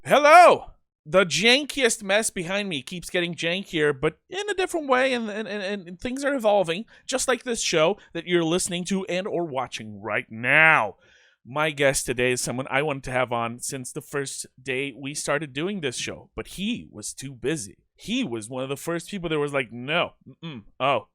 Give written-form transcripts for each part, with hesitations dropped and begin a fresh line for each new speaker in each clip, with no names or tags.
Hello! The jankiest mess behind me keeps getting jankier, but in a different way, and things are evolving, just like this show that you're listening to and or watching right now. My guest today is someone I wanted to have on since the first day we started doing this show, but he was too busy. He was one of the first people that was like, no,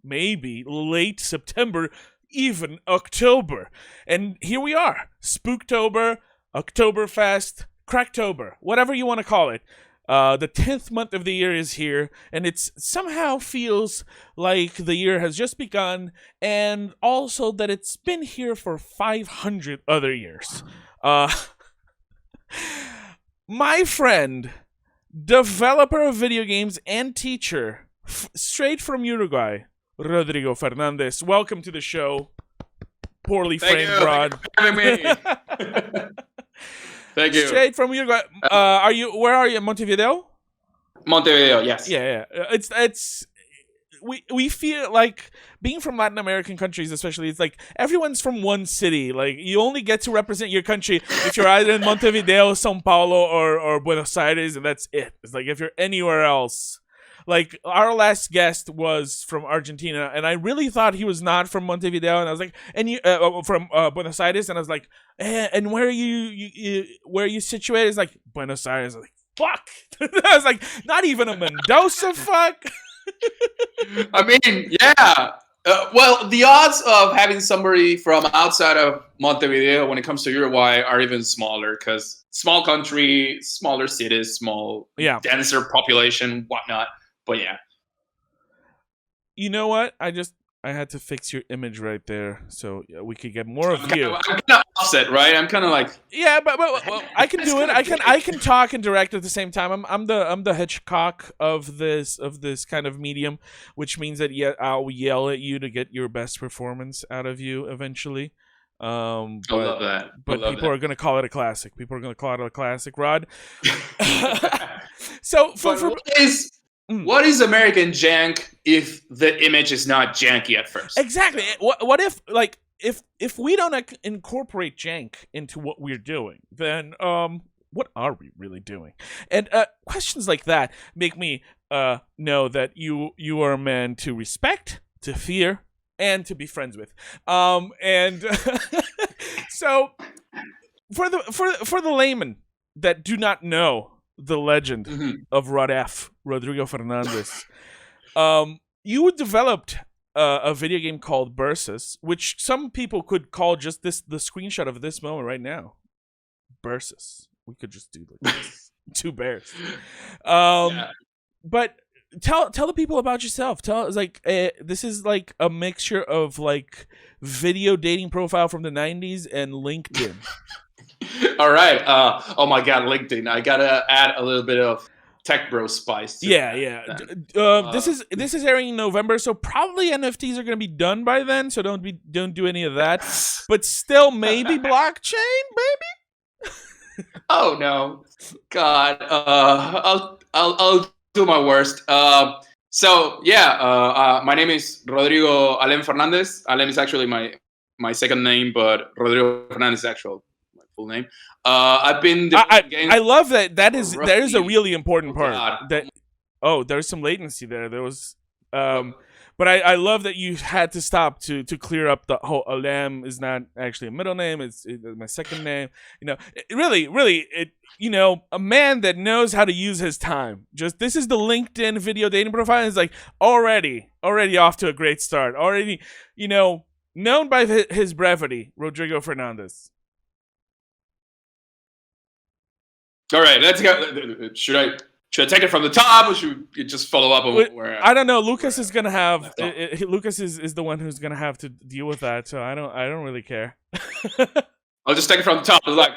maybe late September, even October. And here we are, Spooktober, Oktoberfest, Cracktober, whatever you want to call it. The 10th month of the year is here, and it somehow feels like the year has just begun, and also that it's been here for 500 other years. My friend, developer of video games and teacher, straight from Uruguay, Rodrigo Fernandez. Welcome to the show, poorly framed Rod.
Thank you for having me. Thank you.
Straight from Uruguay. Where are you? Montevideo?
Montevideo, yes.
Yeah. It's we feel like being from Latin American countries, especially, it's like everyone's from one city. Like you only get to represent your country if you're either in Montevideo, São Paulo, or Buenos Aires, and that's it. It's like if you're anywhere else. Like our last guest was from Argentina, and I really thought he was not from Montevideo, and I was like, and you from Buenos Aires, and I was like, and where are you where are you situated? It's like Buenos Aires. I was like, fuck. I was like, not even a Mendoza, fuck.
I mean, yeah. Well, the odds of having somebody from outside of Montevideo when it comes to Uruguay are even smaller because small country, smaller cities, denser population, whatnot. But yeah.
You know what? I had to fix your image right there so we could get more of you.
I'm kind of offset, right? I'm kind of like.
Yeah, but I can do it. I can talk and direct at the same time. I'm the Hitchcock of this kind of medium, which means that I'll yell at you to get your best performance out of you eventually.
I love that.
But people are gonna call it a classic. Rod. So
what is American jank if the image is not janky at first?
Exactly. What if, like, if we don't incorporate jank into what we're doing, then what are we really doing? And questions like that make me know that you are a man to respect, to fear, and to be friends with. And so for the layman that do not know the legend of Rodrigo Fernandez. You developed a video game called Bearsus, which some people could call just the screenshot of this moment right now. Bearsus. We could just do like this. Two bears. But tell the people about yourself. Tell us, like, this is like a mixture of like video dating profile from the 90s and LinkedIn.
All right. Oh my God, LinkedIn. I gotta add a little bit of tech bro spice.
This is airing in November, so probably NFTs are gonna be done by then. So don't do any of that. But still, maybe blockchain, baby.
Oh no, God. I'll do my worst. My name is Rodrigo Alem Fernandez. Alem is actually my second name, but Rodrigo Fernandez is actual full name. I've been.
I love that. That is a really important part. There's some latency there. There was, but I love that you had to stop to clear up the whole Alem is not actually a middle name. It's my second name. You know, really, a man that knows how to use his time. Just this is the LinkedIn video dating profile. Is like already off to a great start. Already, known by his brevity, Rodrigo Fernandez.
All right, let's go. Should I take it from the top, or should we just follow up on where?
I don't know. Lucas is gonna have. Lucas is the one who's gonna have to deal with that. So I don't really care.
I'll just take it from the top. It's like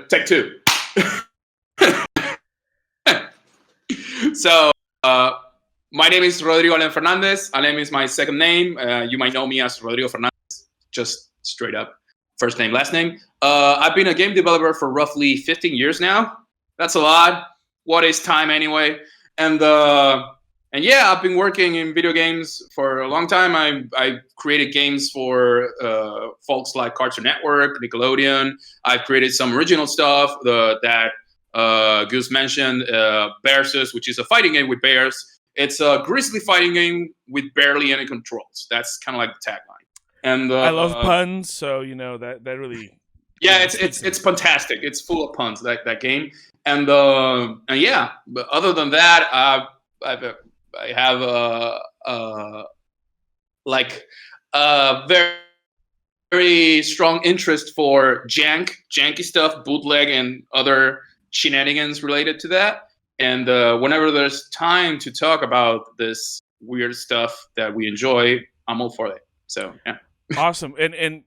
take two. So, my name is Rodrigo Alem Fernandez. Alem is my second name. You might know me as Rodrigo Fernandez, just straight up, first name, last name. I've been a game developer for roughly 15 years now. That's a lot. What is time anyway? And I've been working in video games for a long time. I created games for folks like Cartoon Network, Nickelodeon. I've created some original stuff that Goose mentioned Bearsus, which is a fighting game with bears. It's a grizzly fighting game with barely any controls. That's kind of like the tagline. And
I love puns, so that really.
Yeah, it's fantastic. It's full of puns, that game. And yeah, but other than that, I have a very strong interest for janky stuff, bootleg, and other shenanigans related to that. And whenever there's time to talk about this weird stuff that we enjoy, I'm all for it. So yeah.
Awesome. And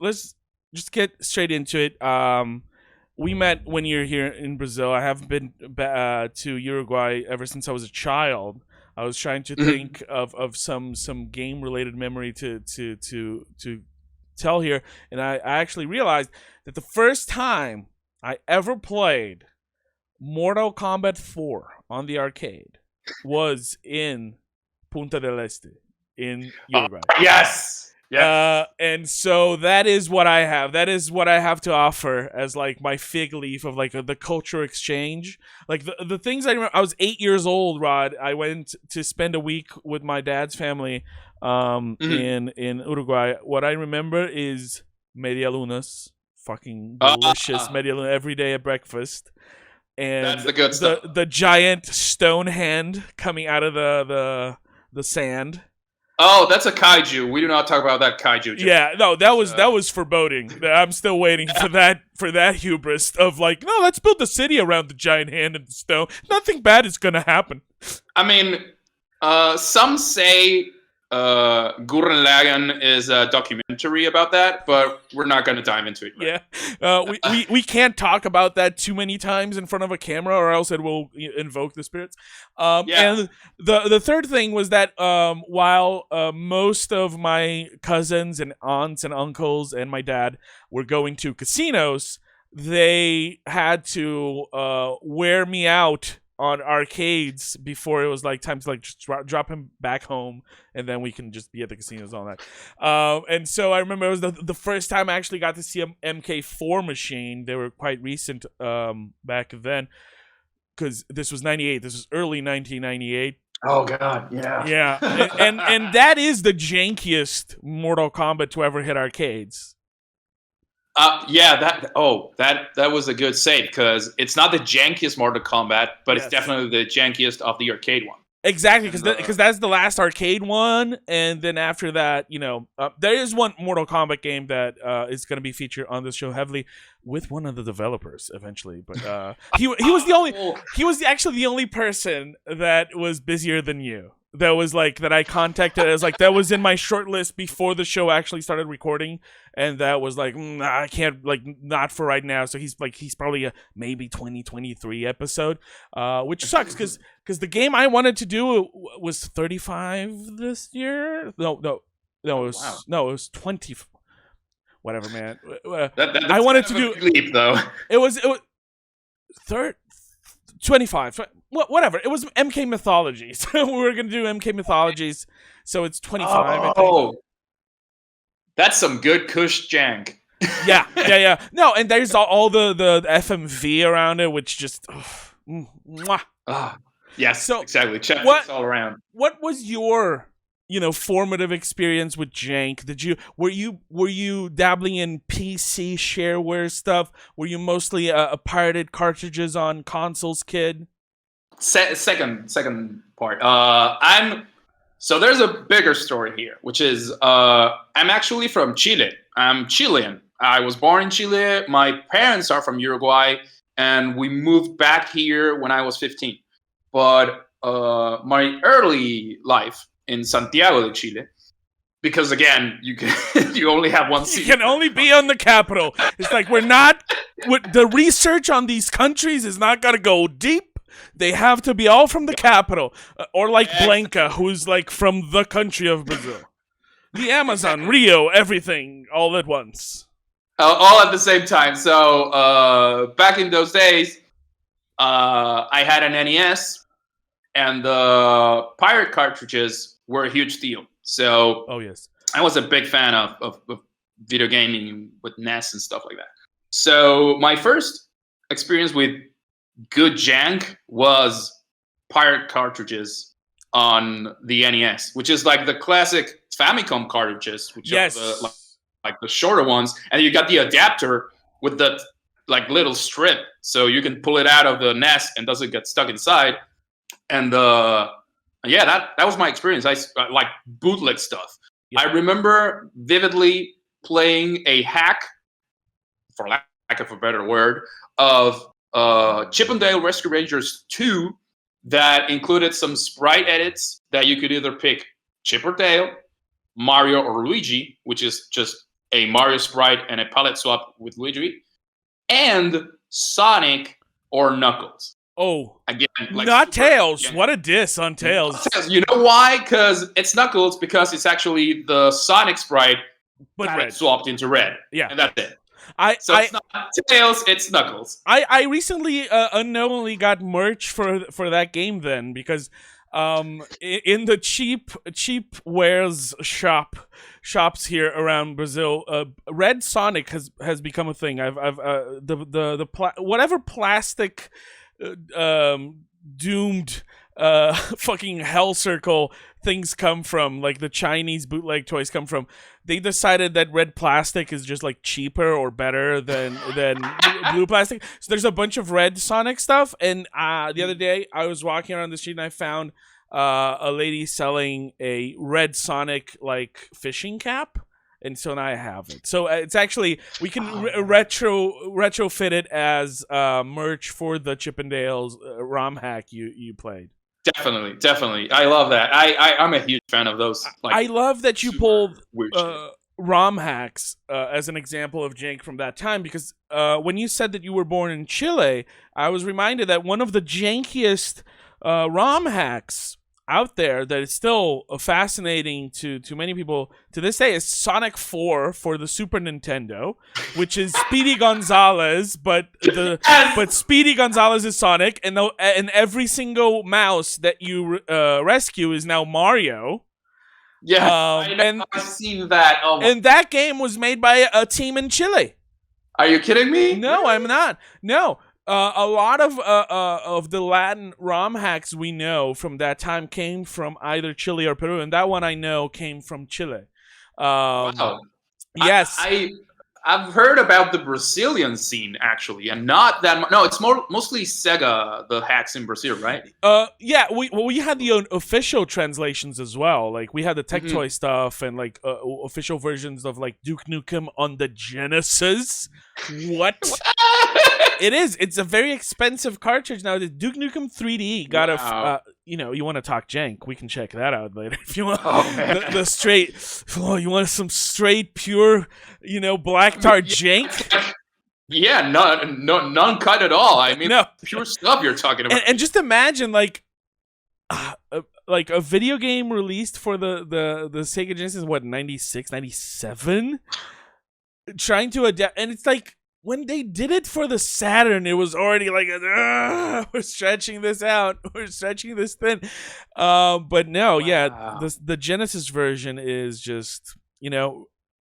let's just get straight into it. We met when you're here in Brazil. I haven't been to Uruguay ever since I was a child. I was trying to think of some game related memory to tell here, and I actually realized that the first time I ever played Mortal Kombat 4 on the arcade was in Punta del Este in Uruguay.
Yes. Yeah.
And so that is what I have. That is what I have to offer as like my fig leaf of like the culture exchange. Like the things I remember. I was 8 years old, Rod. I went to spend a week with my dad's family in Uruguay. What I remember is media lunas, fucking delicious media luna every day at breakfast. And
that's the good stuff.
The giant stone hand coming out of the sand.
Oh, that's a kaiju. We do not talk about that kaiju.
Yeah, no, that was foreboding. I'm still waiting for that hubris of like, no, let's build the city around the giant hand and the stone. Nothing bad is gonna happen.
I mean, some say Gurren Lagann is a documentary about that, but we're not going to dive into it.
Right? Yeah, we can't talk about that too many times in front of a camera, or else it will invoke the spirits. And the third thing was that while most of my cousins and aunts and uncles and my dad were going to casinos, they had to wear me out on arcades before it was like time to like just drop him back home, and then we can just be at the casinos and all that. And so I remember it was the first time I actually got to see a MK4 machine. They were quite recent back then, because this was 98. This was early 1998.
Oh God, yeah,
yeah, and that is the jankiest Mortal Kombat to ever hit arcades.
That was a good save, because it's not the jankiest Mortal Kombat, but it's definitely the jankiest of the arcade one.
Exactly, because that's the last arcade one, and then after that, there is one Mortal Kombat game that is going to be featured on this show heavily with one of the developers eventually. But he was actually the only person that was busier than you. That was like that I contacted as like that was in my short list before the show actually started recording, and that was like I can't, like, not for right now. So he's probably a maybe 2023 episode, which sucks because the game I wanted to do was 35 this year. No, it was 20. Whatever, man.
I wanted to do leap though.
It was 25. Whatever. It was MK Mythologies. We were going to do MK Mythologies, so it's 25.
Oh, that's some good Kush jank.
Yeah. No, and there's all the FMV around it, which just...
yes, so exactly. Check all around.
What was your... formative experience with jank? Were you dabbling in PC shareware stuff? Were you mostly a pirated cartridges on consoles kid?
Second part. So there's a bigger story here, which is I'm actually from Chile. I'm Chilean. I was born in Chile. My parents are from Uruguay, and we moved back here when I was 15. But my early life in Santiago de Chile, because again, you only have one seat.
You can only be on the capital. It's like the research on these countries is not gonna go deep. They have to be all from the capital, or like Blanca, who's like from the country of Brazil, the Amazon, Rio, everything all at once,
all at the same time. So back in those days, I had an NES, and the pirate cartridges were a huge deal. So
yes,
I was a big fan of video gaming with NES and stuff like that. So my first experience with good jank was pirate cartridges on the NES, which is like the classic Famicom cartridges, which
Yes.
are like the shorter ones, and you got the adapter with the like little strip, so you can pull it out of the nest and doesn't get stuck inside. And yeah, that was my experience. I like bootleg stuff.
Yeah.
I remember vividly playing a hack, for lack of a better word, of Chip and Dale Rescue Rangers 2 that included some sprite edits that you could either pick Chip or Dale, Mario or Luigi, which is just a Mario sprite and a palette swap with Luigi, and Sonic or Knuckles.
Oh,
again, like
not Tails. What a diss on Tails.
You know why? Because it's Knuckles, because it's actually the Sonic sprite
but red
swapped into red.
Yeah.
And that's it.
It's
not Tails, it's Knuckles.
I recently unknowingly got merch for that game then, because in the cheap wares shops here around Brazil, red Sonic has become a thing. I've whatever plastic doomed fucking hell circle things come from, like the Chinese bootleg toys come from, they decided that red plastic is just like cheaper or better than blue plastic. So there's a bunch of red Sonic stuff, and the other day I was walking around the street and I found a lady selling a red Sonic like fishing cap, and so now I have it. So it's actually, we can retrofit it as merch for the Chip and Dale's ROM hack you played.
Definitely. I love that. I'm a huge fan of those. Like,
I love that you pulled ROM hacks as an example of jank from that time, because when you said that you were born in Chile, I was reminded that one of the jankiest ROM hacks out there that is still fascinating to many people to this day is Sonic 4 for the Super Nintendo, which is Speedy Gonzales, but Speedy Gonzales is Sonic, and every single mouse that you rescue is now Mario.
Yeah, I've seen that.
And that game was made by a team in Chile.
Are you kidding me?
No, I'm not. No. A lot of the Latin ROM hacks we know from that time came from either Chile or Peru, and that one I know came from Chile.
Wow.
Yes.
I've heard about the Brazilian scene, actually, and not that much. No, it's mostly Sega, the hacks in Brazil, right?
Yeah, we had the official translations as well. Like, we had the Tectoy stuff and, like, official versions of, like, Duke Nukem on the Genesis. What? It's a very expensive cartridge now. The Duke Nukem 3D got you want to talk jank, we can check that out later if you want. The straight, you want some straight pure, black tar jank.
Yeah, none cut at all. I mean,
no.
Pure stuff you're talking about.
And just imagine like a video game released for the Sega Genesis, what, 96, 97? Trying to adapt, and it's like, when they did it for the Saturn, it was already like, we're stretching this out. We're stretching this thin. But no, yeah, the Genesis version is just,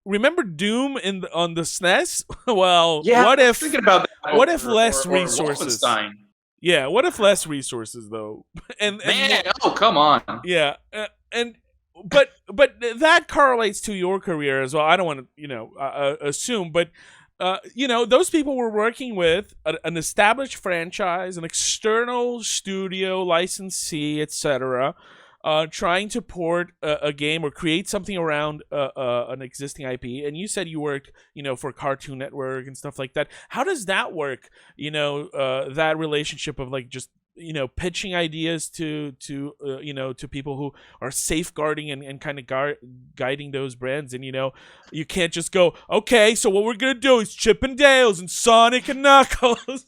remember Doom on the SNES? Well,
yeah,
what if
thinking about that,
what if less resources? Yeah, what if less resources though? and
come on.
Yeah, but that correlates to your career as well. I don't want to assume, but. Those people were working with an established franchise, an external studio, licensee, etc., trying to port a game or create something around an existing IP. And you said you worked, for Cartoon Network and stuff like that. How does that work? That relationship of like just pitching ideas to people who are safeguarding and kind of guiding those brands, and you can't just go, okay, so what we're gonna do is Chip and Dale's and Sonic and Knuckles.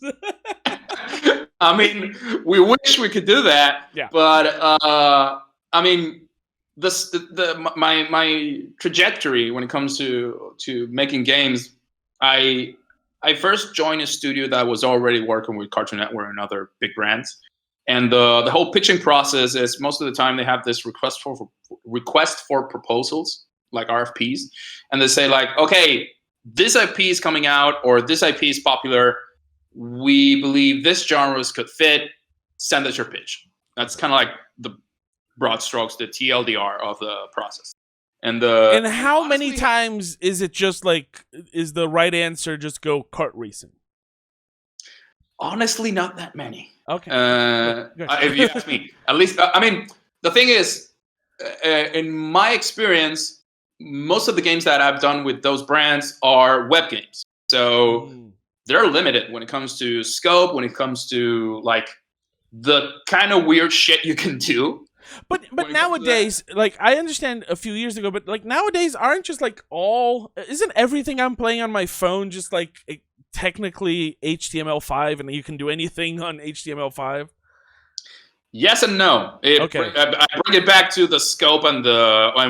I mean, we wish we could do that.
Yeah.
But I mean, my trajectory when it comes to making games, I first joined a studio that was already working with Cartoon Network and other big brands. And the whole pitching process is, most of the time they have this request for proposals, like RFPs. And they say like, okay, this IP is coming out, or this IP is popular. we believe this genres could fit. Send us your pitch. That's kind of like the broad strokes, the TLDR of the process. And
how many times is it just like, is the right answer just go kart racing?
Honestly, not that many.
Okay.
If you ask me, at least, I mean, the thing is, in my experience, most of the games that I've done with those brands are web games. So they're limited when it comes to scope, when it comes to like the kind of weird shit you can do.
But nowadays, like, I understand a few years ago, but like nowadays aren't just like isn't everything I'm playing on my phone just like technically HTML5 and you can do anything on HTML5?
Yes and no.
Okay.
I bring it back to the scope and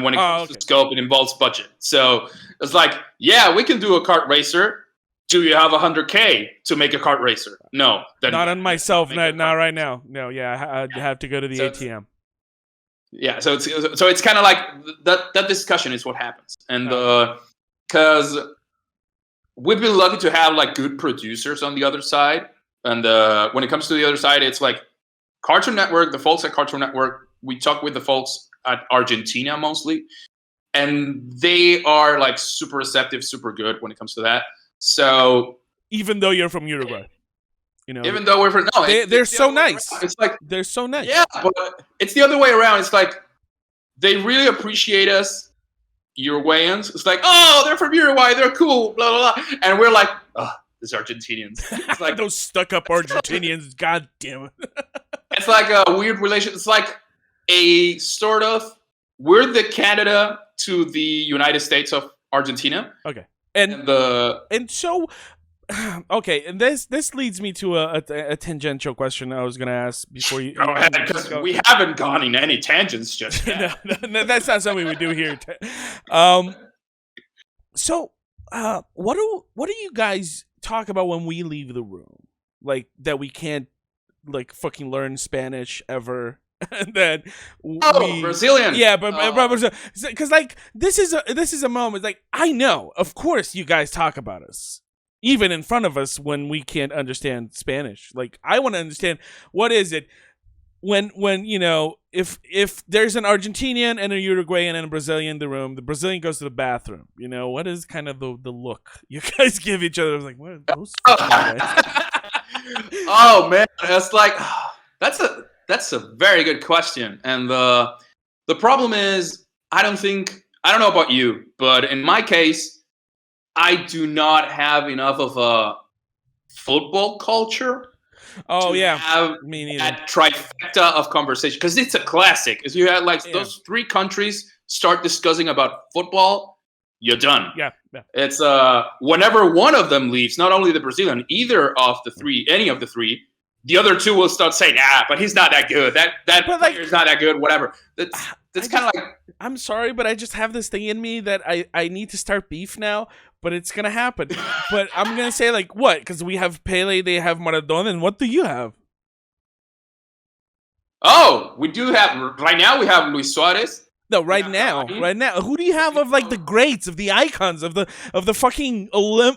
when it comes to scope, it involves budget. So it's like, yeah, we can do a kart racer. Do you have $100K to make a kart racer? No. Then
not on myself. Not right now. No. Yeah, I have to go to the ATM.
Yeah. So it's kind of like that discussion is what happens, and because we've been lucky to have like good producers on the other side, and when it comes to the other side, it's like Cartoon Network, the folks at Cartoon Network. We talk with the folks at Argentina mostly, and they are like super receptive, super good when it comes to that. So
even though you're from Uruguay, you know,
even though we're from
they're so nice.
It's like
they're so nice.
Yeah, but it's the other way around. It's like they really appreciate us, Uruguayans. It's like, oh, they're from Uruguay, they're cool, blah blah blah, and we're like, oh, these Argentinians. It's like
those stuck-up Argentinians. God damn it.
It's like a weird relation. It's like a sort of we're the Canada to the United States of Argentina.
Okay. And so, okay, and this leads me to a tangential question I was gonna ask before you.
Go ahead, because we haven't gone in any tangents just yet.
no, that's not something we do here. So, what do you guys talk about when we leave the room? Like that we can't like fucking learn Spanish ever. And then
Brazilian.
Yeah, but because like this is a moment. Like I know, of course, you guys talk about us, even in front of us when we can't understand Spanish. Like I want to understand what is it when you know if there's an Argentinian and a Uruguayan and a Brazilian in the room, the Brazilian goes to the bathroom. You know what is kind of the look you guys give each other? I was like, what are those?
Oh man, it's like That's a very good question. And the problem is, I don't know about you, but in my case, I do not have enough of a football culture.
Oh, yeah.
Have
me neither.
That trifecta of conversation. Because it's a classic. If you had like those three countries start discussing about football, you're done.
Yeah.
It's whenever one of them leaves, not only the Brazilian, any of the three, the other two will start saying, but he's not that good. That player's not that good, whatever. That's kind of like...
I'm sorry, but I just have this thing in me that I need to start beef now, but it's going to happen. But I'm going to say, like, what? Because we have Pele, they have Maradona, and what do you have?
Oh, we do have... Right now, we have Luis Suarez.
No, right now. Who do you have of, like, the greats, of the icons, of the fucking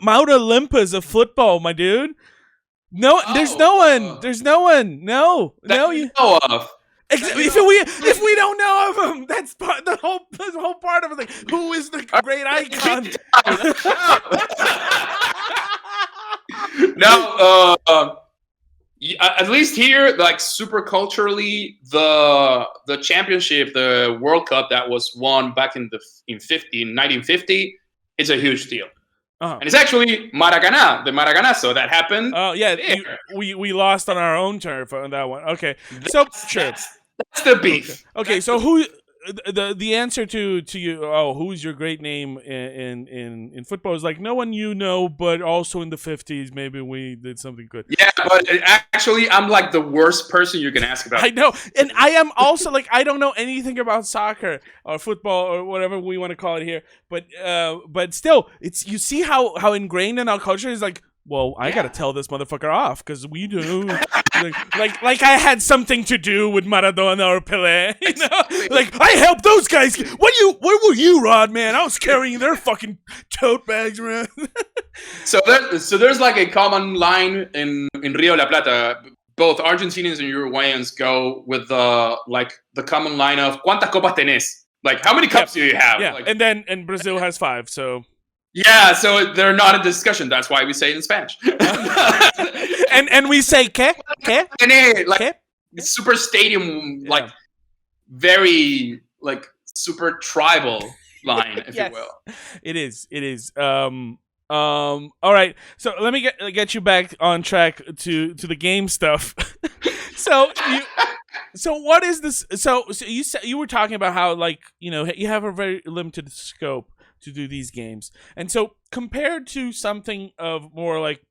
Mount Olympus of football, my dude? No, there's no one. There's no one. No,
you know of.
If we don't know of him, that's the whole part of it. Like, who is the great icon?
No, at least here, like super culturally, the championship, the World Cup that was won back in 1950, is a huge deal.
Uh-huh.
And it's actually Maracanã, the Maracanazo that happened.
Oh, yeah. We lost on our own turf on that one. Okay. So, sure.
That's the beef.
Okay, so who... The answer to you, who's your great name in football is like no one you know, but also in the 50s maybe we did something good.
Yeah, but actually I'm like the worst person you can ask about.
I know, and I am also like I don't know anything about soccer or football or whatever we want to call it here, but still, it's you see how ingrained in our culture is like well, I gotta tell this motherfucker off because we do, like I had something to do with Maradona or Pelé, you know? Like I helped those guys. Where were you, Rod? Man, I was carrying their fucking tote bags around.
So there's like a common line in Rio de la Plata. Both Argentinians and Uruguayans go with the common line of "¿Cuántas copas tenés?" Like how many cups do you have?
Yeah,
Like,
and Brazil has 5, so.
Yeah, so they're not in discussion. That's why we say it in Spanish.
and we say ¿qué?
Like
¿Qué?
super stadium, like very like super tribal line, if you will.
It is. All right. So let me get you back on track to the game stuff. So what is this? So you were talking about how, like, you know, you have a very limited scope to do these games, and so compared to something of more like,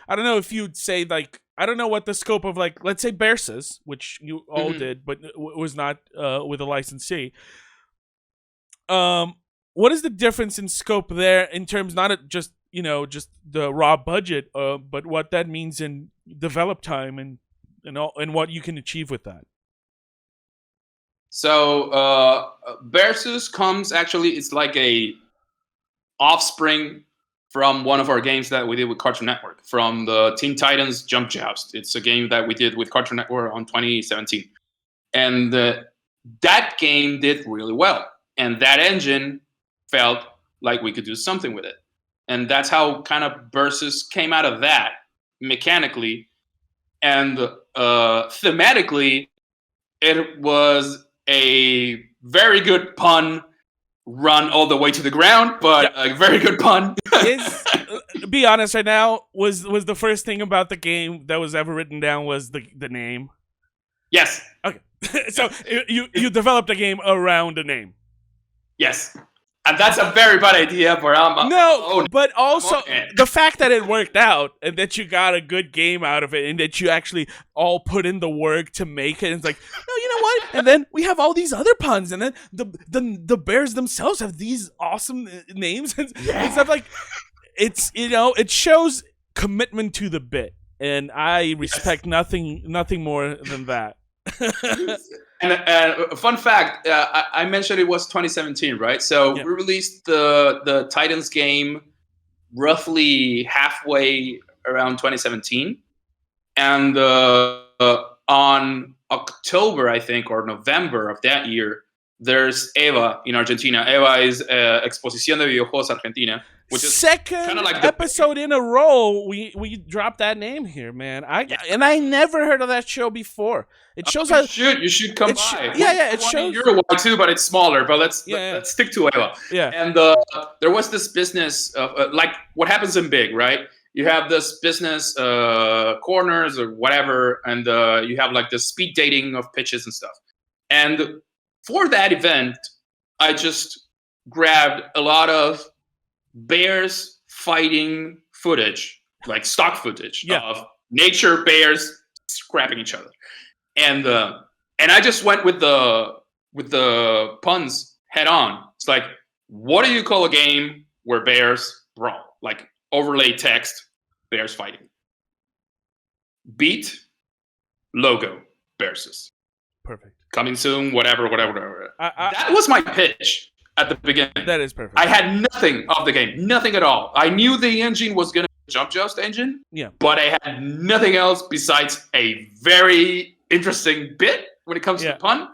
I don't know if you'd say, like, I don't know what the scope of, like, let's say Bearsus, which you all did, but was not with a licensee. What is the difference in scope there in terms, not just, you know, just the raw budget, but what that means in develop time and all, and what you can achieve with that?
So Bearsus comes, actually, it's like a offspring from one of our games that we did with Cartoon Network, from the Teen Titans Jump Joust. It's a game that we did with Cartoon Network on 2017. And that game did really well. And that engine felt like we could do something with it. And that's how kind of Bearsus came out of that, mechanically. And thematically, it was a very good pun run all the way to the ground, but a very good pun.
Be honest right now, was the first thing about the game that was ever written down was the name?
Yes.
Okay. So you developed a game around a name.
Yes. And that's a very bad idea for
but also the fact that it worked out and that you got a good game out of it and that you actually all put in the work to make it. And it's like, no, you know what? And then we have all these other puns, and then the bears themselves have these awesome names and stuff. Like, it's, you know, it shows commitment to the bit, and I respect nothing more than that.
And a fun fact, I mentioned it was 2017, right? So we released the Titans game roughly halfway around 2017. And on October, I think, or November of that year, there's EVA in Argentina. EVA is Exposición de Videojuegos Argentina, which is
second like episode in a row we dropped that name here, man. And I never heard of that show before. It shows how
you should come by.
It shows
Uruguay too, but it's smaller. But let's stick to EVA.
Yeah.
And there was this business of like what happens in Big, right? You have this business corners or whatever, and you have like the speed dating of pitches and stuff. And for that event, I just grabbed a lot of bears fighting footage, like stock footage of nature bears scrapping each other, and I just went with the puns head on. It's like, what do you call a game where bears brawl? Like overlay text, bears fighting. Beat, logo, Bearsus.
Perfect.
Coming soon, whatever. That was my pitch at the beginning.
That is perfect.
I had nothing of the game, nothing at all. I knew the engine was going to be a Jump Joust engine, but I had nothing else besides a very interesting bit when it comes to the pun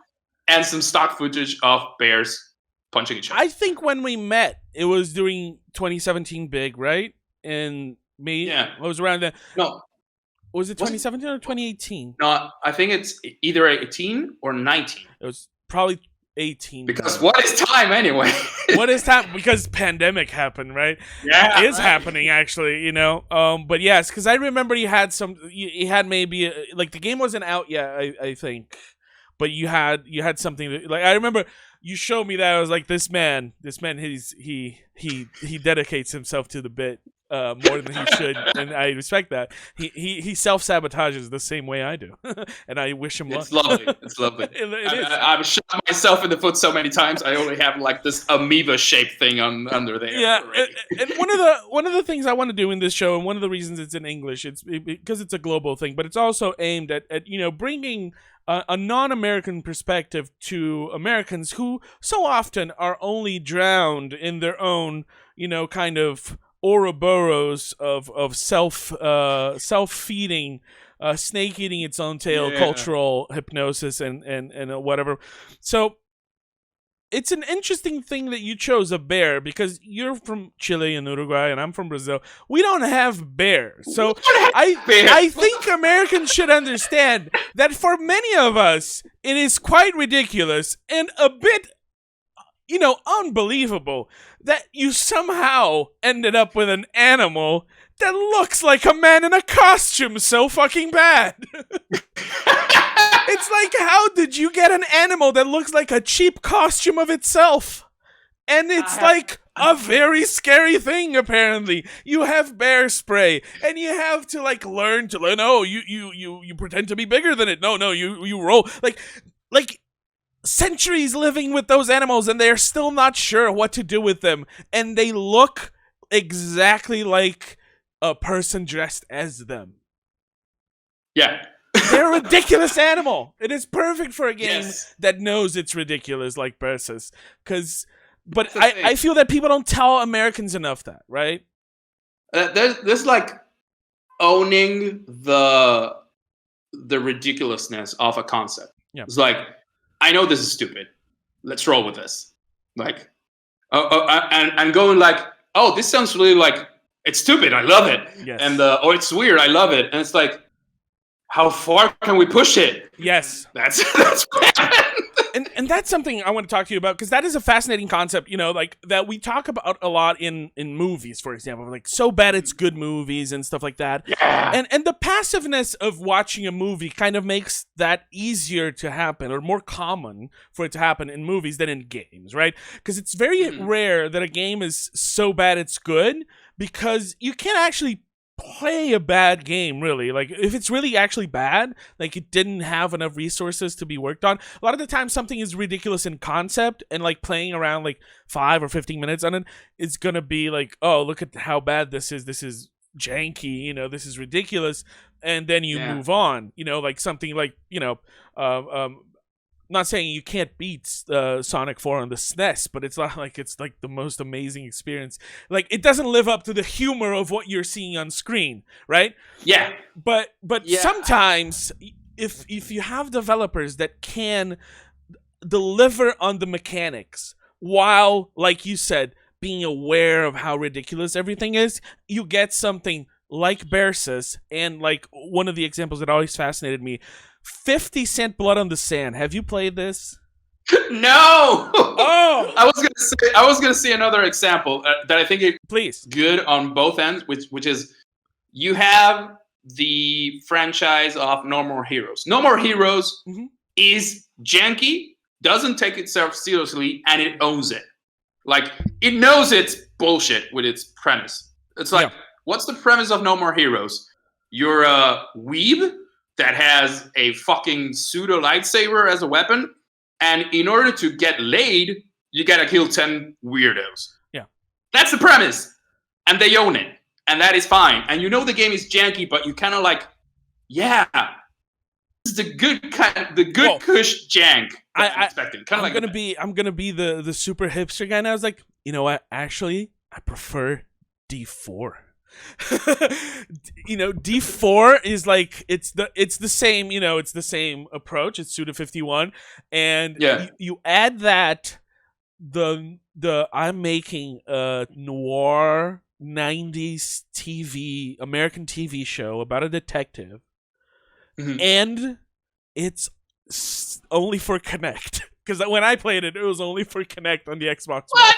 and some stock footage of bears punching each other.
I think when we met, it was during 2017 Big, right? And it was around then.
No.
Was it 2017 or 2018?
No, I think it's either 18 or 19.
It was probably 18.
Because what is time anyway?
What is time? Because pandemic happened, right?
Yeah,
it is happening actually. You know. But yes, because I remember you had maybe like the game wasn't out yet. I think, but you had something that, like, I remember you showed me that. I was like, this man, he dedicates himself to the bit. more than he should, and I respect that. He self-sabotages the same way I do, and I wish him luck.
It's lovely. It's lovely.
It is.
I've shot myself in the foot so many times. I only have like this amoeba-shaped thing under there.
Yeah, and one of the things I want to do in this show, and one of the reasons it's in English, it's because it's a global thing, but it's also aimed at bringing a non-American perspective to Americans who so often are only drowned in their own, kind of Ouroboros of self-feeding, snake eating its own tail, cultural hypnosis and whatever. So it's an interesting thing that you chose a bear, because you're from Chile and Uruguay and I'm from Brazil. We don't have bears. So I think Americans should understand that for many of us, it is quite ridiculous and a bit, unbelievable that you somehow ended up with an animal that looks like a man in a costume so fucking bad. It's like, how did you get an animal that looks like a cheap costume of itself? And it's like a very scary thing, apparently. You have bear spray, and you have to learn. No, you pretend to be bigger than it. No, you roll. Like centuries living with those animals, and they're still not sure what to do with them. And they look exactly like a person dressed as them.
Yeah.
They're a ridiculous animal. It is perfect for a game that knows it's ridiculous, like Bearsus. But I feel that people don't tell Americans enough that, right?
There's owning the ridiculousness of a concept. Yeah. It's like, I know this is stupid. Let's roll with this. And going oh, this sounds really it's stupid. I love it. Yes. And or it's weird. I love it. And it's like, how far can we push it?
Yes.
That's
and that's something I want to talk to you about, because that is a fascinating concept, that we talk about a lot in movies, for example, so bad it's good movies and stuff like that.
Yeah.
And the passiveness of watching a movie kind of makes that easier to happen, or more common for it to happen in movies than in games, right? Because it's very rare that a game is so bad it's good, because you can't actually play a bad game, really. If it's really actually bad, it didn't have enough resources to be worked on. A lot of the time something is ridiculous in concept, and playing around 5 or 15 minutes on it is gonna be oh, look at how bad this is janky, this is ridiculous, and then you move on, something not saying you can't beat Sonic 4 on the SNES, but it's not it's the most amazing experience. It doesn't live up to the humor of what you're seeing on screen, right?
Yeah.
But sometimes if you have developers that can deliver on the mechanics while, like you said, being aware of how ridiculous everything is, you get something like Bearsus, and one of the examples that always fascinated me, 50 Cent Blood on the Sand. Have you played this?
No.
Oh,
I was gonna say another example that I think
is
good on both ends, which is, you have the franchise of No More Heroes. No More Heroes is janky, doesn't take itself seriously, and it owns it. It knows it's bullshit with its premise. It's what's the premise of No More Heroes? You're a weeb that has a fucking pseudo lightsaber as a weapon, and in order to get laid, you gotta kill 10 weirdos.
Yeah.
That's the premise. And they own it. And that is fine. And the game is janky, but you kind of this is the good kush jank that I'm expecting.
I'm gonna be the super hipster guy, and I was like, you know what? Actually, I prefer D4. D4 is it's the same, it's the same approach. It's Suda 51, and you add that the I'm making a noir 90s American TV show about a detective, and it's only for Kinect. Because when I played it, it was only for Kinect on the Xbox One.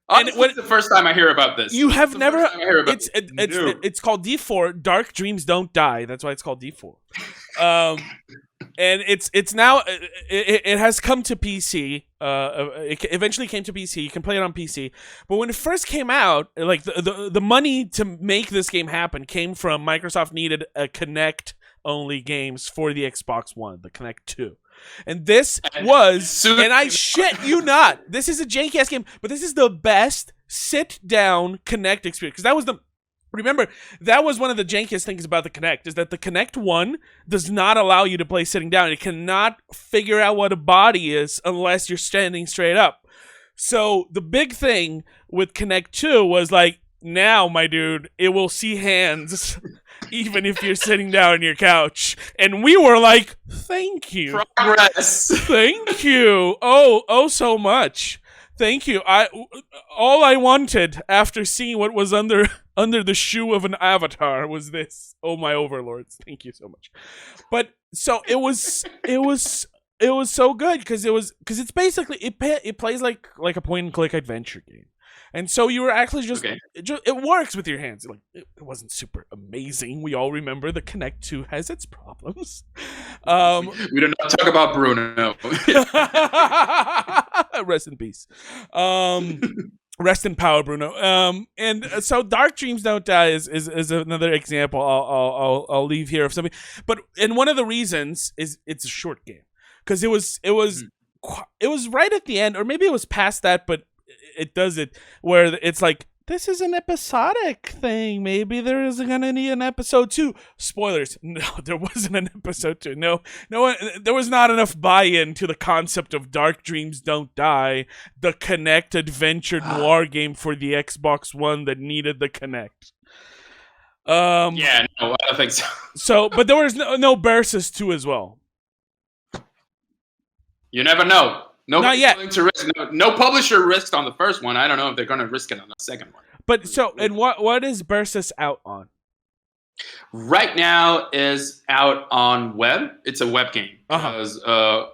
And it's the first time I hear about this.
You have never. It's called D4. Dark Dreams Don't Die. That's why it's called D4. and it's now it has come to PC. It eventually came to PC. You can play it on PC. But when it first came out, like the money to make this game happen came from Microsoft needed a Kinect only games for the Xbox One, the Kinect 2. And this was, and I shit you not, this is a janky ass game, but this is the best sit down Kinect experience. Because that was remember, that was one of the jankiest things about the Kinect, is that the Kinect 1 does not allow you to play sitting down. It cannot figure out what a body is unless you're standing straight up. So the big thing with Kinect 2 was like, now, my dude, it will see hands even if you're sitting down on your couch. And we were like, thank you.
Progress.
Thank you. Oh, so much. Thank you. All I wanted after seeing what was under the shoe of an avatar was this. Oh, my overlords. Thank you so much. But so it was so good because it's basically it plays like a point and click adventure game. And so you were actually just, it works with your hands. Like it wasn't super amazing. We all remember the Kinect 2 has its problems.
We do not talk about Bruno.
Rest in peace. Rest in power, Bruno. And so Dark Dreams Don't Die is another example I'll leave here of something. But and one of the reasons is it's a short game because it was right at the end, or maybe it was past that, but it does it where it's like, this is an episodic thing. Maybe there is gonna need an episode 2. Spoilers. No, there wasn't an episode 2. No one, there was not enough buy-in to the concept of Dark Dreams Don't Die, the Kinect adventure noir game for the Xbox One that needed the Kinect.
Yeah, no, I don't think so.
So, but there was no Bearsus 2 as well.
You never know.
Not yet.
To risk. No publisher risked on the first one. I don't know if they're going to risk it on the second one.
But so, and what is Bearsus out on?
Right now is out on web. It's a web game. Because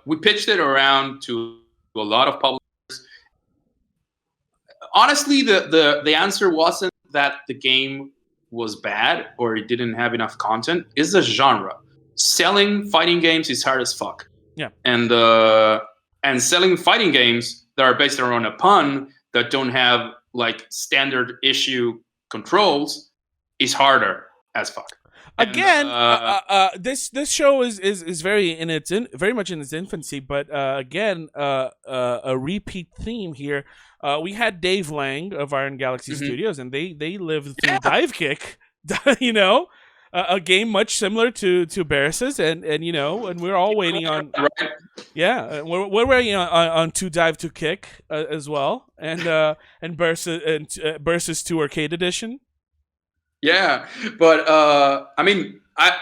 we pitched it around to a lot of publishers. Honestly, the answer wasn't that the game was bad or it didn't have enough content. It's a genre. Selling fighting games is hard as fuck.
Yeah.
And selling fighting games that are based around a pun that don't have like standard issue controls is harder as fuck.
Again, this show is very much in its infancy, but again, a repeat theme here. We had Dave Lang of Iron Galaxy Studios, and they lived through Dive Kick, you know. A game much similar to Bearsus, and you know, and we're all waiting on, we're waiting on To Dive to Kick as well, and Bearsus 2 Arcade Edition.
Yeah, but I mean, I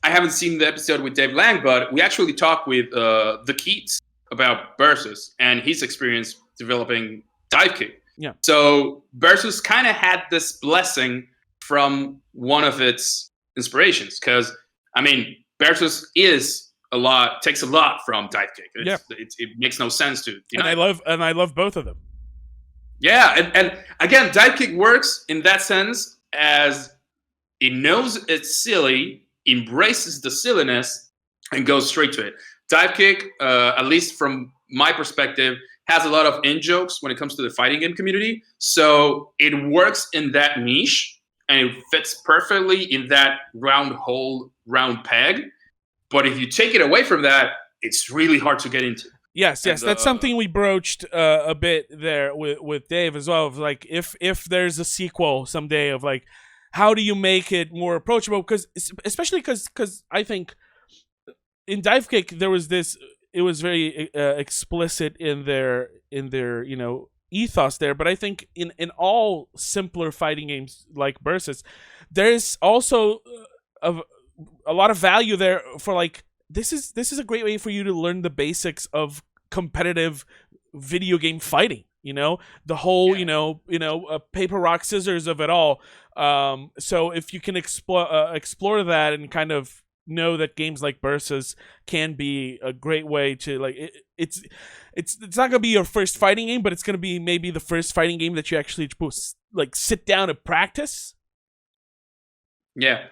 haven't seen the episode with Dave Lang, but we actually talked with the Keats about Bearsus and his experience developing Dive Kick.
Yeah. So
Bearsus kind of had this blessing from one of its inspirations, because I mean, Bearsus takes a lot from Dive Kick. It makes no sense to.
And I love both of them.
Yeah, and again, Dive Kick works in that sense as it knows it's silly, embraces the silliness, and goes straight to it. Dive Kick, at least from my perspective, has a lot of in-jokes when it comes to the fighting game community. So it works in that niche. And it fits perfectly in that round hole, round peg. But if you take it away from that, it's really hard to get into.
Yes, that's something we broached a bit there with Dave as well. Of like, if there's a sequel someday, of like, how do you make it more approachable? Because especially because I think in Dive Kick there was this. It was very explicit in their you know, ethos there, but I think in all simpler fighting games like Bearsus, there's also a lot of value there for like, this is a great way for you to learn the basics of competitive video game fighting, you know, the whole you know paper rock scissors of it all. So if you can explore that and kind of know that games like Bearsus can be a great way to like it's not gonna be your first fighting game, but it's gonna be maybe the first fighting game that you actually like sit down and practice.
Yeah.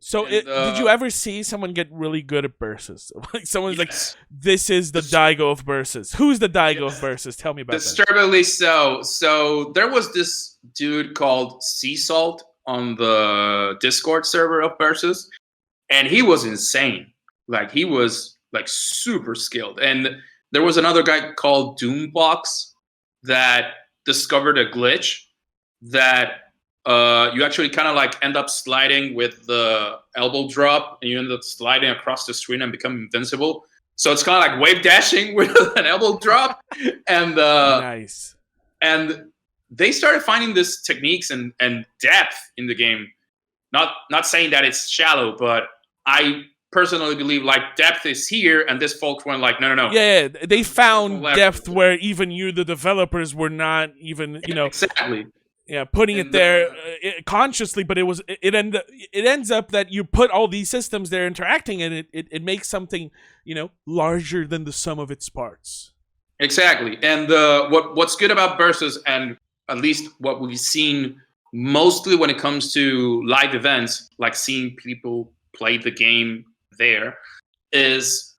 So,
And,
did you ever see someone get really good at Bearsus? Like someone's
yes.
like, "This is the Daigo of Bearsus." Who's the Daigo of Bearsus? Tell me about that.
Disturbingly so. So there was this dude called Sea Salt on the Discord server of Bearsus, and he was insane. Like he was like super skilled. And there was another guy called Doombox that discovered a glitch that you actually kind of like end up sliding with the elbow drop, and you end up sliding across the screen and become invincible. So it's kind of like wave dashing with an elbow drop, and
Nice.
and they started finding this techniques and depth in the game. Not saying that it's shallow, but I personally believe like depth is here, and this folks went like no.
Yeah, they found
Level.
depth where even you, the developers, were not even
Exactly.
Yeah, putting it there consciously, but it ends up that you put all these systems there interacting, and it makes something larger than the sum of its parts.
Exactly, and what's good about Bearsus, and at least what we've seen mostly when it comes to live events, like seeing people play the game there, is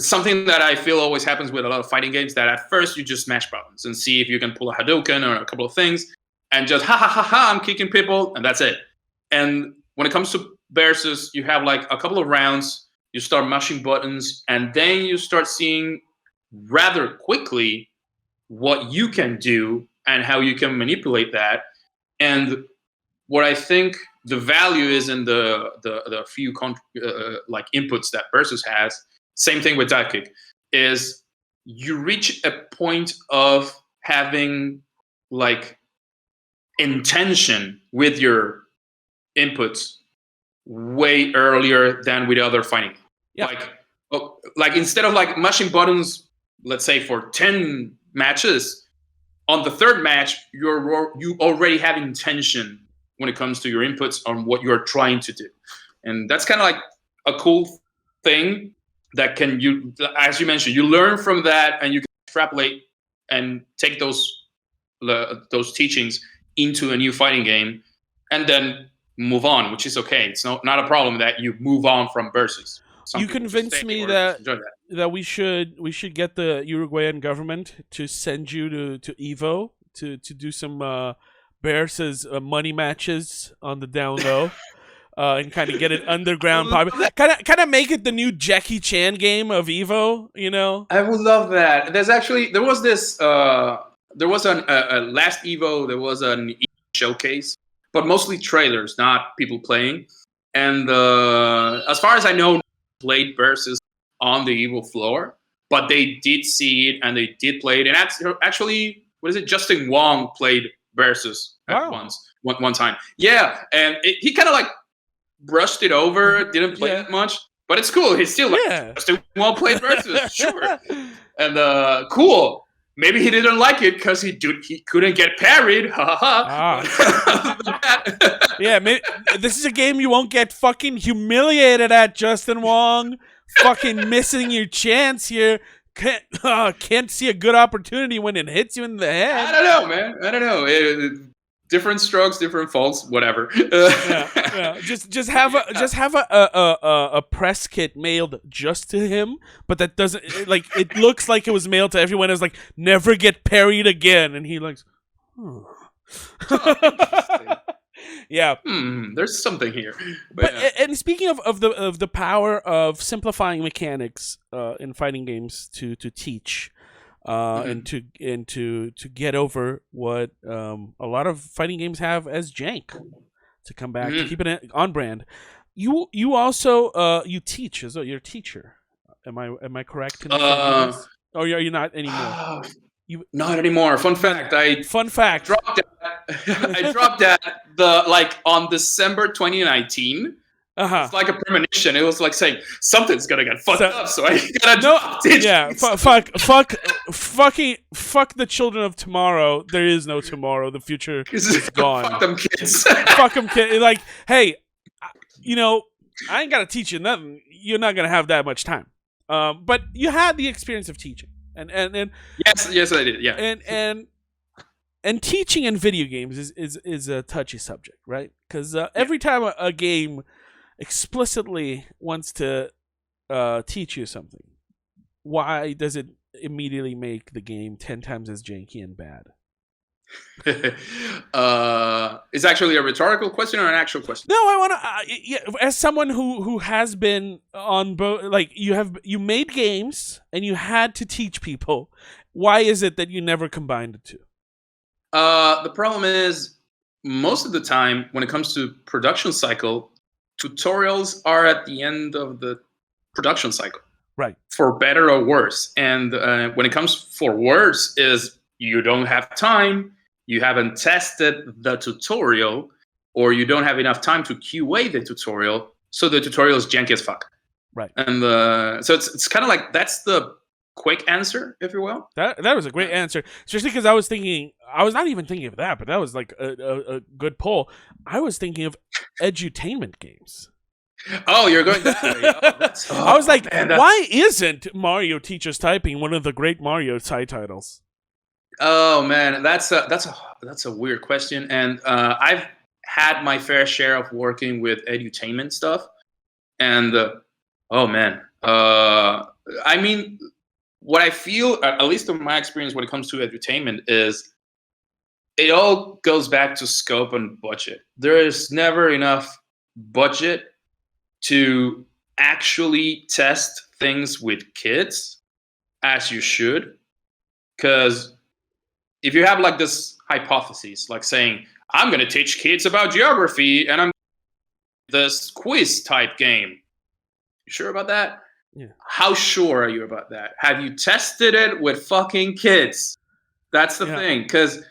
something that I feel always happens with a lot of fighting games, that at first you just smash buttons and see if you can pull a Hadouken or a couple of things, and just ha, I'm kicking people, and that's it. And when it comes to Bearsus, you have like a couple of rounds, you start mashing buttons, and then you start seeing rather quickly what you can do and how you can manipulate that. And what I think the value is in the few like inputs that Bearsus has, same thing with dive kick, is you reach a point of having like intention with your inputs way earlier than with other fighting.
Yeah.
Like instead of like mashing buttons, let's say for 10 matches, on the third match you already have intention when it comes to your inputs on what you're trying to do. And that's kind of like a cool thing that as you mentioned, you learn from that, and you can extrapolate and take those teachings into a new fighting game and then move on, which is okay. It's not a problem that you move on from Bearsus.
You convinced me that we should get the Uruguayan government to send you to Evo to do some Bearsus money matches on the down low. And kind of get it underground popular. Kind of make it the new Jackie Chan game of Evo,
I would love that. There was this there was a last Evo, there was an showcase, but mostly trailers, not people playing. And as far as I know, played Bearsus on the Evo floor, but they did see it and they did play it. And actually, what is it? Justin Wong played Bearsus at one time. Yeah, and he kind of like brushed it over, didn't play that much, but it's cool. He's still like, Justin Wong played Bearsus, sure. And cool. Maybe he didn't like it because he couldn't get parried.
Yeah, maybe this is a game you won't get fucking humiliated at, Justin Wong. Fucking missing your chance here. Can't see a good opportunity when it hits you in the head.
I don't know, man. I don't know. Different strokes, different faults, whatever.
Yeah. Just have a press kit mailed just to him, but that doesn't it looks like it was mailed to everyone as like never get parried again, and he likes. Yeah.
There's something here.
But and speaking of the power of simplifying mechanics in fighting games to teach. And to get over what a lot of fighting games have as jank, to come back to keep it on brand. You also you teach as you're a teacher. Am I correct? Or are you not anymore?
Not anymore. Fun fact. I dropped that on December 2019. It's like a premonition. It was like saying something's gonna get fucked up, so I gotta drop it.
Yeah, fuck the children of tomorrow. There is no tomorrow. The future is gone.
Fuck them kids.
Fuck them kids. Like, hey, I ain't gotta teach you nothing. You're not gonna have that much time. But you had the experience of teaching, and
yes, I did. Yeah,
and teaching in video games is a touchy subject, right? Because every time a game explicitly wants to teach you something, why does it immediately make the game 10 times as janky and bad?
Is actually a rhetorical question or an actual question?
No, I want to. Yeah, as someone who has been on both, like you made games and you had to teach people. Why is it that you never combined the two?
The problem is most of the time when it comes to production cycle, tutorials are at the end of the production cycle.
Right.
For better or worse. And when it comes for worse is you don't have time, you haven't tested the tutorial, or you don't have enough time to QA the tutorial, so the tutorial is janky as fuck.
Right.
And so it's kind of like that's the quick answer, if you will.
That was a great answer, especially because I was not even thinking of that, but that was like a good poll. I was thinking of edutainment games.
Oh, you're going that way.
I was like, man, why isn't Mario Teaches Typing one of the great Mario titles?
Oh man, that's a weird question, and I've had my fair share of working with edutainment stuff, and oh man, I mean, what I feel, at least in my experience, when it comes to edutainment, is it all goes back to scope and budget. There is never enough budget to actually test things with kids as you should. Because if you have like this hypothesis, like saying, I'm going to teach kids about geography and I'm this quiz type game. You sure about that?
Yeah.
How sure are you about that? Have you tested it with fucking kids? That's the thing. Because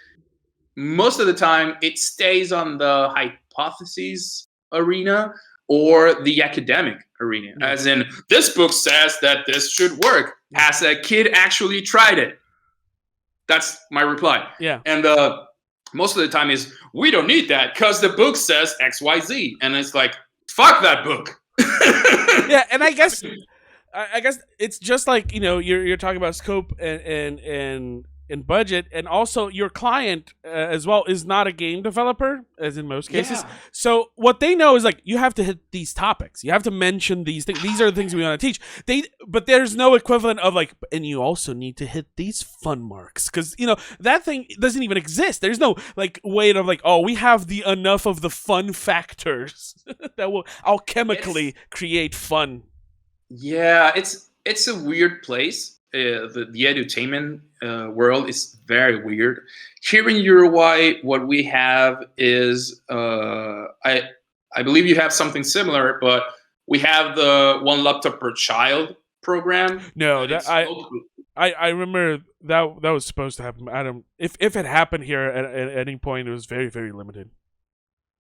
most of the time it stays on the hypotheses arena or the academic arena, as in this book says that this should work. Has a kid actually tried it? That's my reply.
Yeah.
And most of the time is we don't need that because the book says XYZ, and it's like fuck that book.
Yeah, and I guess it's just like, you're talking about scope and budget, and also your client as well is not a game developer, as in most cases. Yeah. So what they know is like you have to hit these topics, you have to mention these things. These are the things we want to teach. But there's no equivalent of like, and you also need to hit these fun marks because that thing doesn't even exist. There's no like way of like, oh, we have the enough of the fun factors that will alchemically create fun.
Yeah, it's a weird place. The edutainment world is very weird. Here in Uruguay, what we have is I believe you have something similar, but we have the one laptop per child program.
No, I remember that was supposed to happen. Adam, if it happened here at any point, it was very, very limited.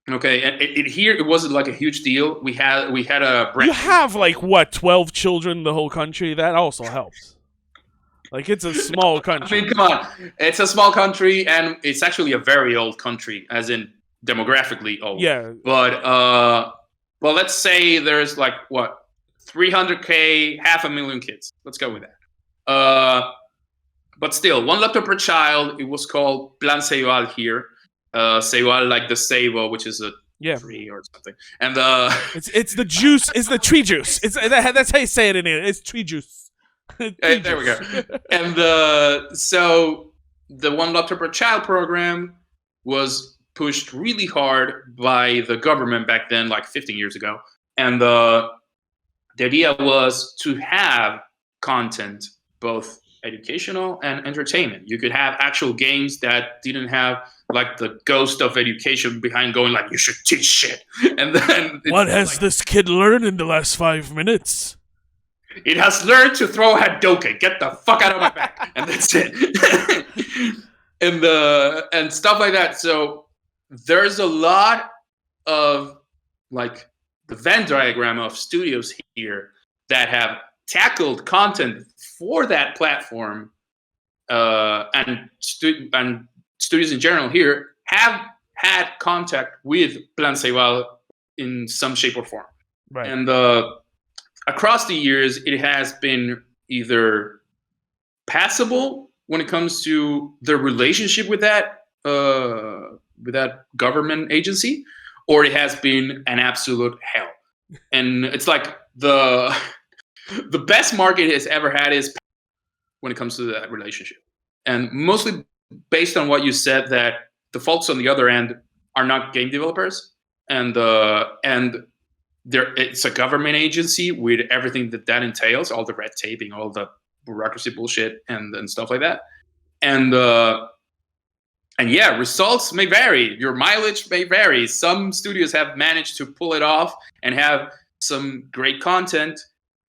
Okay, and here it wasn't like a huge deal. We had a brand.
You have like what 12 children in the whole country. That also helps. Like it's a small country.
I mean, come on, it's a small country, and it's actually a very old country, as in demographically old.
Yeah.
But well, let's say there's like what 300K, 500,000 kids. Let's go with that. But still, one laptop per child. It was called Plan Ceibal here. Ceibal, like the ceiba, which is a tree or something. And
it's the juice. It's the tree juice. That's how you say it in here. It's tree juice.
There we go. And so the one laptop per child program was pushed really hard by the government back then, like 15 years ago. And the idea was to have content, both educational and entertainment. You could have actual games that didn't have like the ghost of education behind going like, you should teach shit. And then
what has this kid learned in the last 5 minutes?
It has learned to throw a Hadouken. Get the fuck out of my back. And that's it. and stuff like that. So there's a lot of like the Venn diagram of studios here that have tackled content for that platform, and studios in general here have had contact with Plan Ceibal in some shape or form.
Right.
And across the years, it has been either passable when it comes to the relationship with that government agency, or it has been an absolute hell. and it's like the best market it has ever had is when it comes to that relationship, and mostly based on what you said, that the folks on the other end are not game developers, and it's a government agency with everything that entails, all the red taping, all the bureaucracy bullshit, and stuff like that, and yeah, results may vary. Your mileage may vary. Some studios have managed to pull it off and have some great content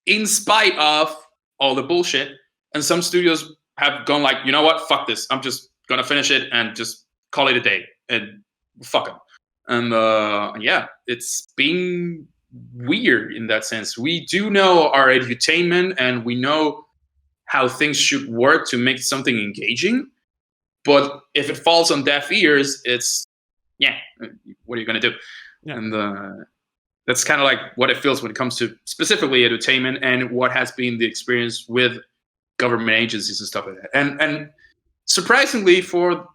in spite of all the bullshit. And some studios have gone like, you know what? Fuck this. I'm just going to finish it and just call it a day. And fuck them. And yeah, it's been weird in that sense. We do know our edutainment and we know how things should work to make something engaging. But if it falls on deaf ears, it's, yeah, what are you going to do? Yeah. And that's kind of like what it feels when it comes to specifically edutainment and what has been the experience with government agencies and stuff like that. And surprisingly, for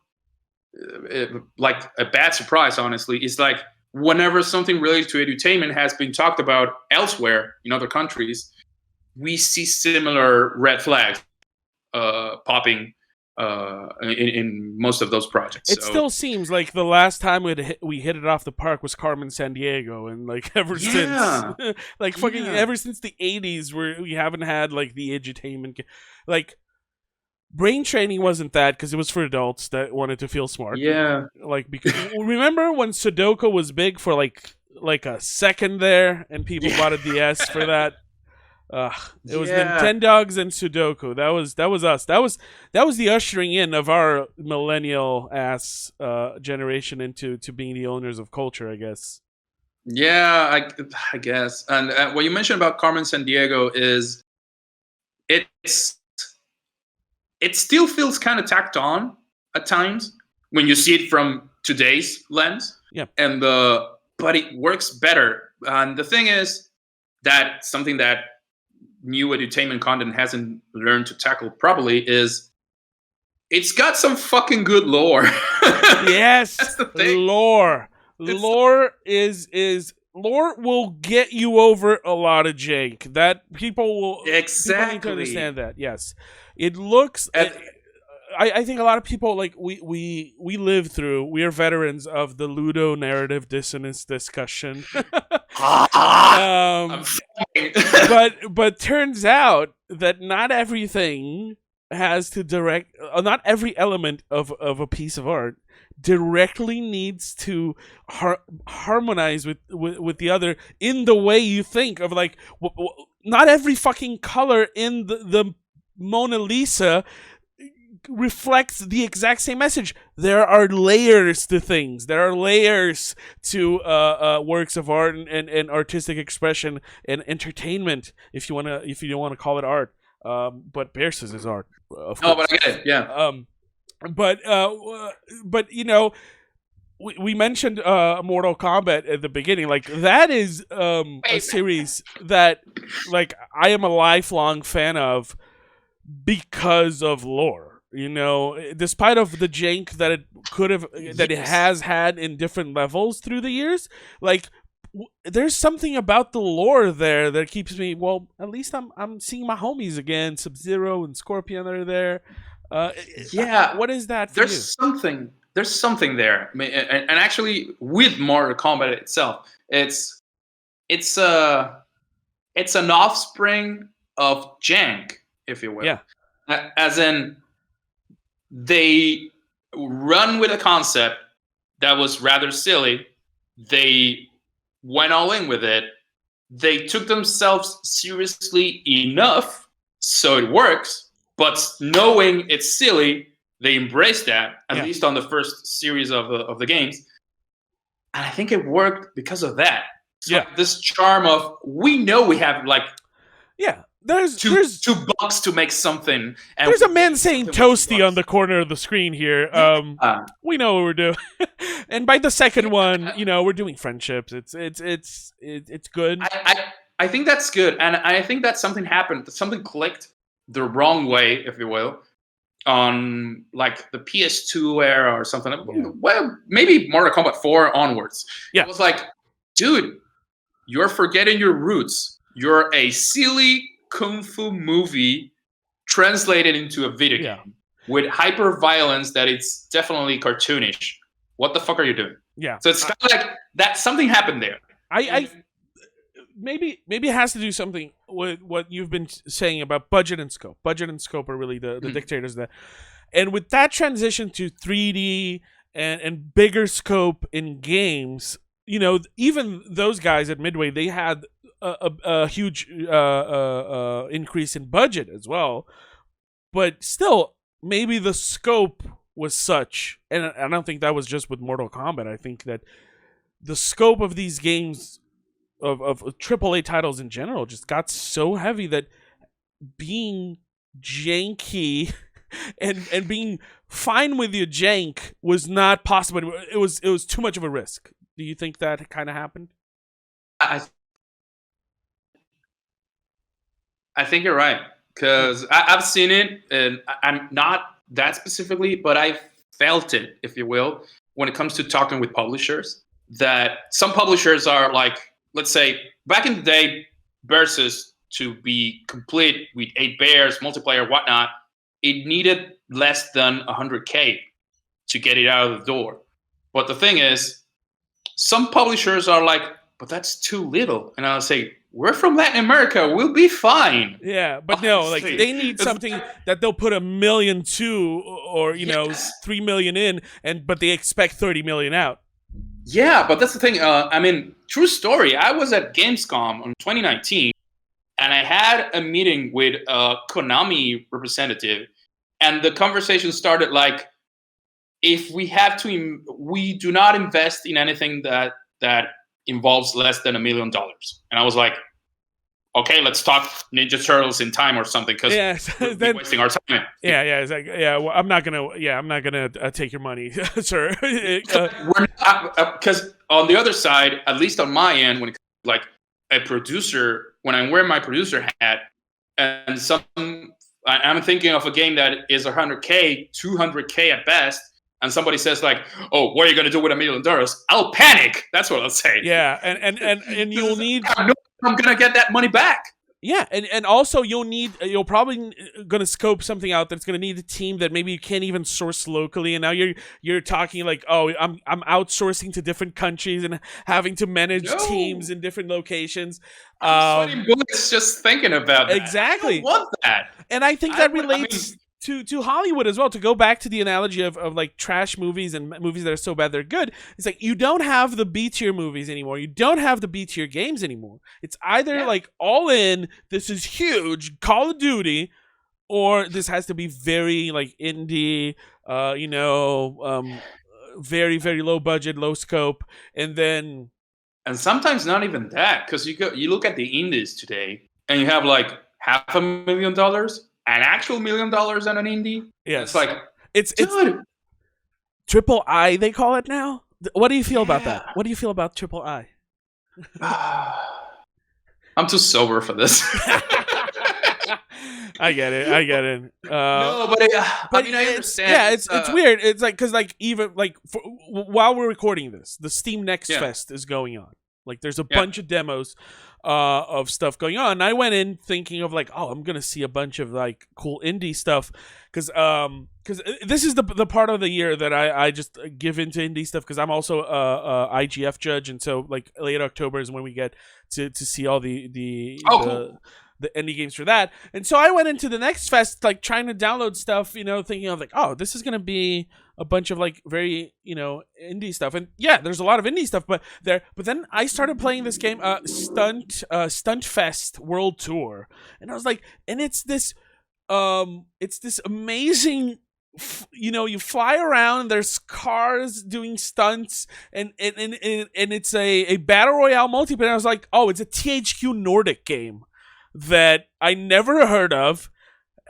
like a bad surprise, honestly, is like whenever something related to edutainment has been talked about elsewhere in other countries, we see similar red flags popping in most of those projects.
It still seems like the last time we hit it off the park was Carmen Sandiego, and like ever since, like fucking ever since the 80s, we haven't had like the edutainment. Like Brain Training wasn't that because it was for adults that wanted to feel smart.
Yeah,
like because remember when Sudoku was big for like a second there, and people bought a DS for that. It was Nintendogs and Sudoku. That was us. That was the ushering in of our millennial ass generation into being the owners of culture, I guess.
Yeah, I guess. And what you mentioned about Carmen Sandiego is it still feels kind of tacked on at times when you see it from today's lens.
Yeah.
And but it works better. And the thing is that something that new edutainment content hasn't learned to tackle properly is it's got some fucking good lore.
Yes.
That's the thing.
Lore will get you over a lot of jank. That people will people need to understand that. Yes. It looks I think a lot of people we are veterans of the Ludo narrative dissonance discussion. But turns out that not everything has to not every element of a piece of art directly needs to harmonize with the other in the way you think of, like, not every fucking color in the Mona Lisa reflects the exact same message. There are layers to things. There are layers to works of art and artistic expression and entertainment, if you don't want to call it art. But Bearsus is art. Of course.
But I get it. Yeah.
But you know, we mentioned Mortal Kombat at the beginning. Like, that is a series that, like, I am a lifelong fan of because of lore. You know, despite of the jank that it has had in different levels through the years, like, there's something about the lore there that keeps me. Well, at least I'm seeing my homies again. Sub-Zero and Scorpion are there. What is that for you?
There's something there. I mean, and actually, with Mortal Kombat itself, it's an offspring of jank, if you will.
Yeah.
As in, they run with a concept that was rather silly. They went all in with it. They took themselves seriously enough so it works, but knowing it's silly, they embraced that, at least on the first series of the games. And I think it worked because of that. So this charm of, we know we have, like...
Yeah. There's
$2 to make something. And
there's a man saying toasty on the corner of the screen here. We know what we're doing. And by the second one, you know, we're doing friendships. It's good.
I think that's good, and I think that something happened. That something clicked the wrong way, if you will, on like the PS2 era or something. Well, maybe Mortal Kombat 4 onwards.
Yeah.
It was like, dude, you're forgetting your roots. You're a silly kung fu movie translated into a video game with hyper violence that it's definitely cartoonish. What the fuck are you doing?
Yeah.
So it's kind of like that. Something happened there.
I maybe it has to do something with what you've been saying about budget and scope. Budget and scope are really the dictators there. And with that transition to 3D and bigger scope in games, you know, even those guys at Midway, they had a huge increase in budget as well. But still, maybe the scope was such, and I don't think that was just with Mortal Kombat. I think that the scope of these games, of AAA titles in general, just got so heavy that being janky and being fine with your jank was not possible. It was too much of a risk. Do you think that kind of happened?
I think you're right, because I've seen it, and I'm not that specifically, but I felt it, if you will, when it comes to talking with publishers, that some publishers are like, let's say, back in the day, Bearsus, to be complete with 8 bears, multiplayer, whatnot, it needed less than 100K to get it out of the door. But the thing is, some publishers are like, but that's too little. And I'll say, we're from Latin America. We'll be fine.
Yeah, but no, like they need something that they'll put $1 million to, or you know, $3 million in, but they expect 30 million out.
Yeah, but that's the thing. I mean, true story. I was at Gamescom in 2019, and I had a meeting with a Konami representative, and the conversation started like, if we have to, we do not invest in anything that involves less than $1 million. And I was like, okay, let's talk Ninja Turtles in time or something, because we're wasting our time.
Yeah, it's like, well, I'm not gonna take your money, sir.
Because on the other side, at least on my end, when it comes to like a producer, when I'm wearing my producer hat, and I'm thinking of a game that is 100K, 200K at best, and somebody says like, "Oh, what are you going to do with $1 million?" I'll panic. That's what I'll say.
Yeah, and you'll need.
I'm going to get that money back.
Yeah, and also you'll probably going to scope something out that's going to need a team that maybe you can't even source locally, and now you're talking like, oh, I'm outsourcing to different countries and having to manage teams in different locations.
I'm sweating bullets just thinking about that.
Exactly.
I don't want that.
And I think that relates to Hollywood as well. To go back to the analogy of like trash movies and movies that are so bad they're good, it's like you don't have the B-tier movies anymore. You don't have the B-tier games anymore. It's either like all in, this is huge, Call of Duty, or this has to be very like indie, very, very low budget, low scope, and
sometimes not even that, because you look at the indies today and you have like $500,000. An actual $1 million on an indie?
Yeah,
it's like
it's triple I, they call it now. What do you feel about that? What do you feel about triple I?
I'm too sober for this.
I get it.
No, but I mean, I understand.
Yeah, it's weird. It's like, because like even like while we're recording this, the Steam Next Fest is going on. Like there's a bunch of demos of stuff going on. And I went in thinking of like, oh, I'm gonna see a bunch of like cool indie stuff, because this is the part of the year that I just give into indie stuff, because I'm also a IGF judge, and so like late October is when we get to see all the indie games for that. And so I went into the Next Fest like trying to download stuff, thinking of like, oh, this is gonna be a bunch of like very indie stuff. And yeah, there's a lot of indie stuff, but then I started playing this game, Stunt Fest World Tour, and I was like, and it's this amazing, you fly around and there's cars doing stunts, and it's a battle royale multiplayer. And I was like, oh, it's a THQ Nordic game that I never heard of.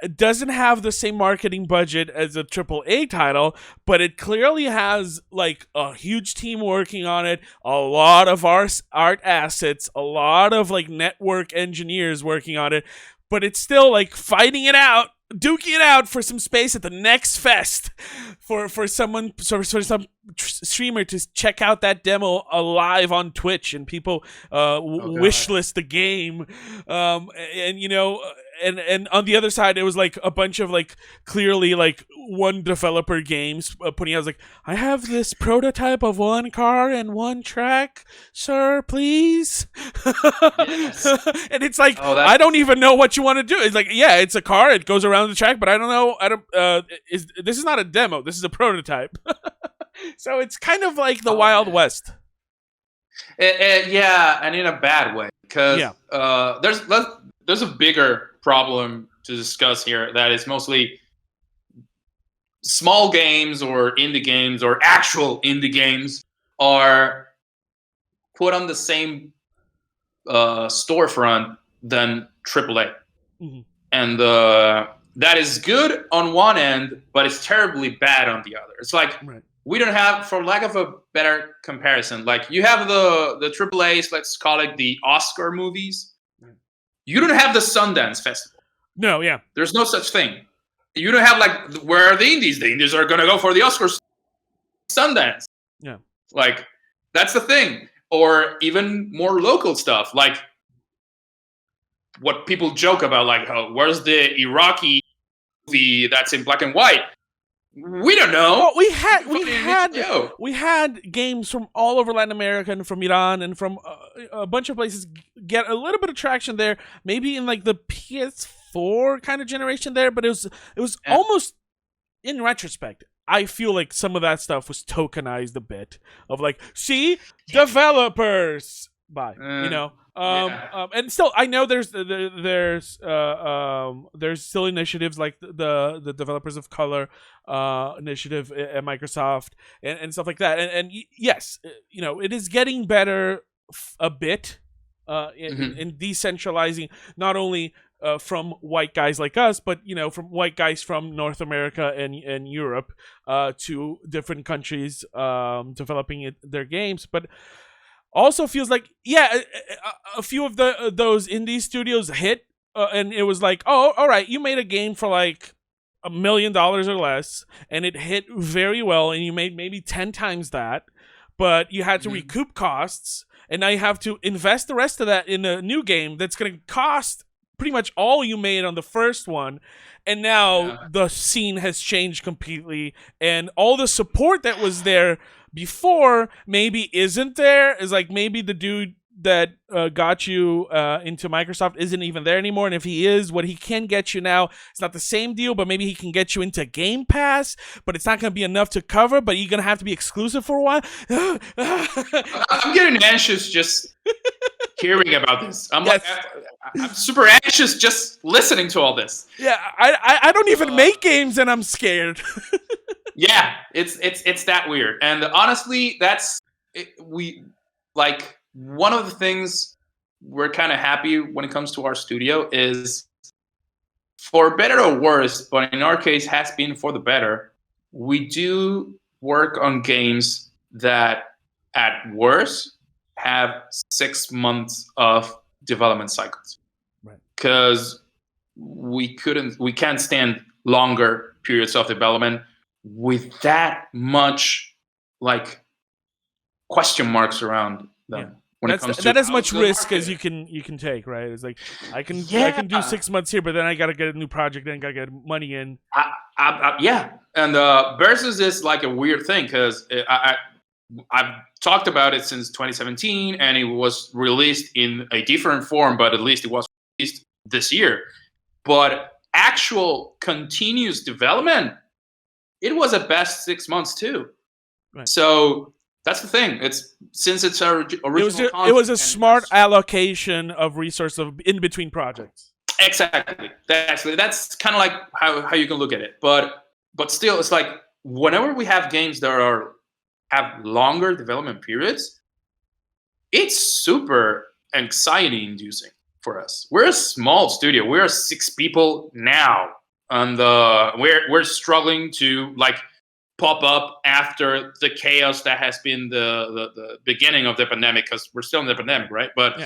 It doesn't have the same marketing budget as a AAA title, but it clearly has like a huge team working on it, a lot of art assets, a lot of like network engineers working on it, but it's still like fighting it out duking it out for some space at the next fest for some streamer to check out that demo live on Twitch, and people wish list the game, and you know. And on the other side, it was like a bunch of like clearly like one developer games putting out like, I have this prototype of one car and one track, sir, please.
Yes.
And it's like, I don't even know what you want to do. It's like, yeah, it's a car, it goes around the track, but I don't know. This is not a demo. This is a prototype. So it's kind of like the Wild West.
Yeah, and in a bad way, because there's a bigger problem to discuss here that is mostly small games or indie games or actual indie games are put on the same storefront than AAA.
Mm-hmm.
And that is good on one end, but it's terribly bad on the other. It's like we don't have, for lack of a better comparison, like you have the AAAs, let's call it the Oscar movies. You don't have the Sundance Festival.
No, yeah.
There's no such thing. You don't have like, where are the indies? The indies are going to go for the Oscars, Sundance.
Yeah.
Like, that's the thing. Or even more local stuff, like what people joke about, like, oh, where's the Iraqi movie that's in black and white? We don't know.
Well, we had games from all over Latin America and from Iran and from a bunch of places get a little bit of traction there. Maybe in like the PS4 kind of generation there, but it was almost, in retrospect, I feel like some of that stuff was tokenized a bit of like, see, developers, bye, you know. And still, I know there's still initiatives like the Developers of Color initiative at Microsoft and stuff like that. And yes, you know, it is getting better a bit in decentralizing not only from white guys like us, but you know, from white guys from North America and Europe to different countries developing their games, but. Also feels like, yeah, a few of those indie studios hit, and it was like, oh, all right, you made a game for like $1 million or less, and it hit very well, and you made maybe 10 times that, but you had to recoup costs, and now you have to invest the rest of that in a new game that's going to cost pretty much all you made on the first one, and now the scene has changed completely, and all the support that was there before maybe isn't there. Is like maybe the dude that got you into Microsoft isn't even there anymore, and if he is, what he can get you now, it's not the same deal, but maybe he can get you into Game Pass, but it's not going to be enough to cover, but you're going to have to be exclusive for a while.
I'm getting anxious just hearing about this. I'm super anxious just listening to all this.
Yeah, I don't even make games and I'm scared.
Yeah, it's that weird. And honestly, that's we like one of the things we're kind of happy when it comes to our studio is, for better or worse, but in our case has been for the better, we do work on games that at worst have 6 months of development cycles. Right. Because we can't stand longer periods of development with that much like question marks around them.
Yeah. When it comes to as much risk as you can take, right? It's like I can do 6 months here, but then I got to get a new project, then got to get money in.
Yeah, and Bearsus is like a weird thing because I've talked about it since 2017, and it was released in a different form, but at least it was released this year. But actual continuous development, it was at best 6 months too. Right. So that's the thing. It's since it's our original content,
it was a smart allocation of resources in between projects.
Exactly. That's kind of like how you can look at it. But still, it's like whenever we have games that have longer development periods, it's super anxiety inducing for us. We're a small studio. We're 6 people now, and we're struggling to like pop up after the chaos that has been the beginning of the pandemic, because we're still in the pandemic, right? But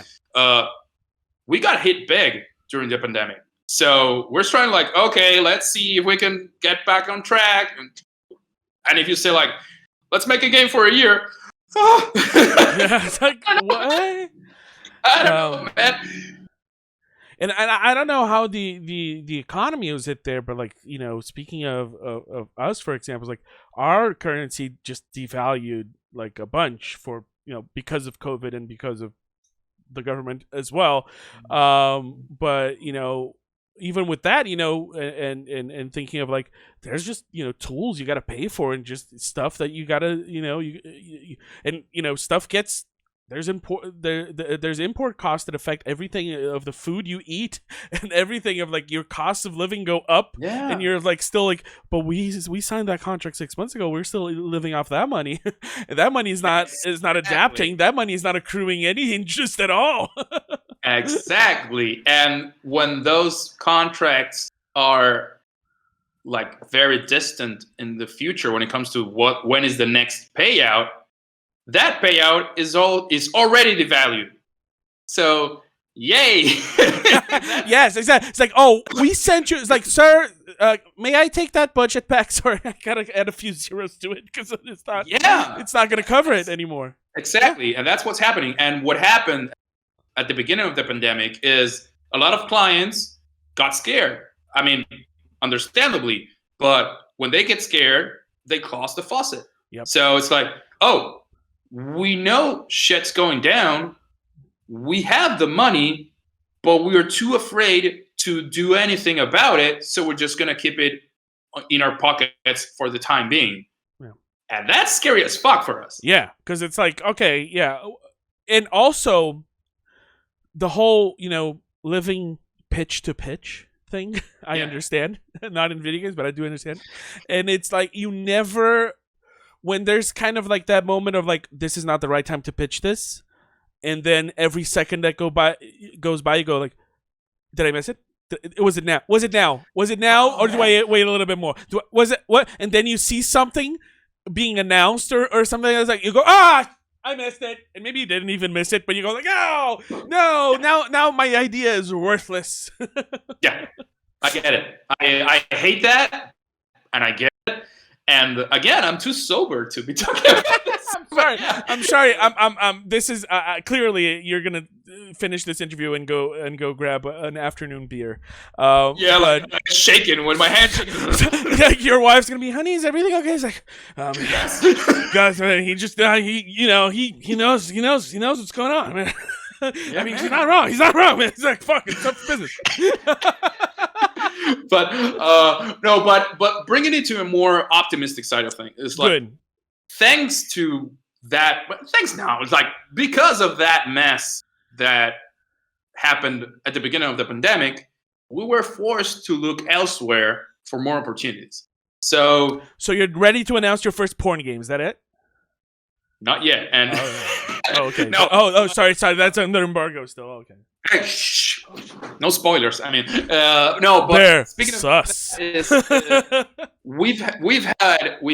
we got hit big during the pandemic. So we're trying to like, okay, let's see if we can get back on track. And if you say like, let's make a game for a year.
Yeah, it's like, what?
I don't know, man.
And I don't know how the economy is it there, but like, speaking of us, for example, like our currency just devalued like a bunch for, because of COVID and because of the government as well. But even with that, and thinking of like, there's just tools you got to pay for and just stuff that you got to and stuff gets. There's import costs that affect everything of the food you eat and everything of like your costs of living go up.
Yeah.
And you're like still like, but we signed that contract 6 months ago. We're still living off that money. And that money is not adapting. That money is not accruing anything just at all.
Exactly. And when those contracts are like very distant in the future when it comes to when is the next payout, that payout is already devalued. So yay.
Yes, exactly. It's like, oh, we sent you. It's like, sir, may I take that budget back? Sorry, I gotta add a few zeros to it because it's not.
Yeah,
it's not gonna cover it anymore.
Exactly, and that's what's happening. And what happened at the beginning of the pandemic is a lot of clients got scared. I mean, understandably, but when they get scared, they close the faucet.
Yep.
So it's like, oh, we know shit's going down. We have the money, but we are too afraid to do anything about it. So we're just going to keep it in our pockets for the time being. Yeah. And that's scary as fuck for us.
Yeah, because it's like, okay, yeah. And also the whole, living pitch to pitch thing, I understand. Not in video games, but I do understand. And it's like you never... When there's kind of like that moment of like, this is not the right time to pitch this, and then every second that goes by, you go like, did I miss it? Was it now? Was it now? Was it now? Or do I wait a little bit more? Was it what? And then you see something being announced or something that's like, you go, I missed it. And maybe you didn't even miss it, but you go like, oh, no, now my idea is worthless.
Yeah, I get it. I hate that, and I get it. And again, I'm too sober to be talking about this.
I'm sorry. This is clearly you're gonna finish this interview and go grab an afternoon beer.
But like I'm shaking when my hand's shaking.
Your wife's gonna be, honey, is everything okay? He's like, yes. Guys, he just he knows what's going on, man. I mean, he's not wrong. He's not wrong, man. He's like, fuck, it's tough business.
But bringing it to a more optimistic side of things is like, good. Thanks to that, thanks now. It's like because of that mess that happened at the beginning of the pandemic, we were forced to look elsewhere for more opportunities. So
you're ready to announce your first porn game? Is that it?
Not yet. And
okay. No. Sorry. That's under embargo still. Okay.
Hey, shh. No spoilers. I mean, no. But
there.
Speaking
Sus.
of, we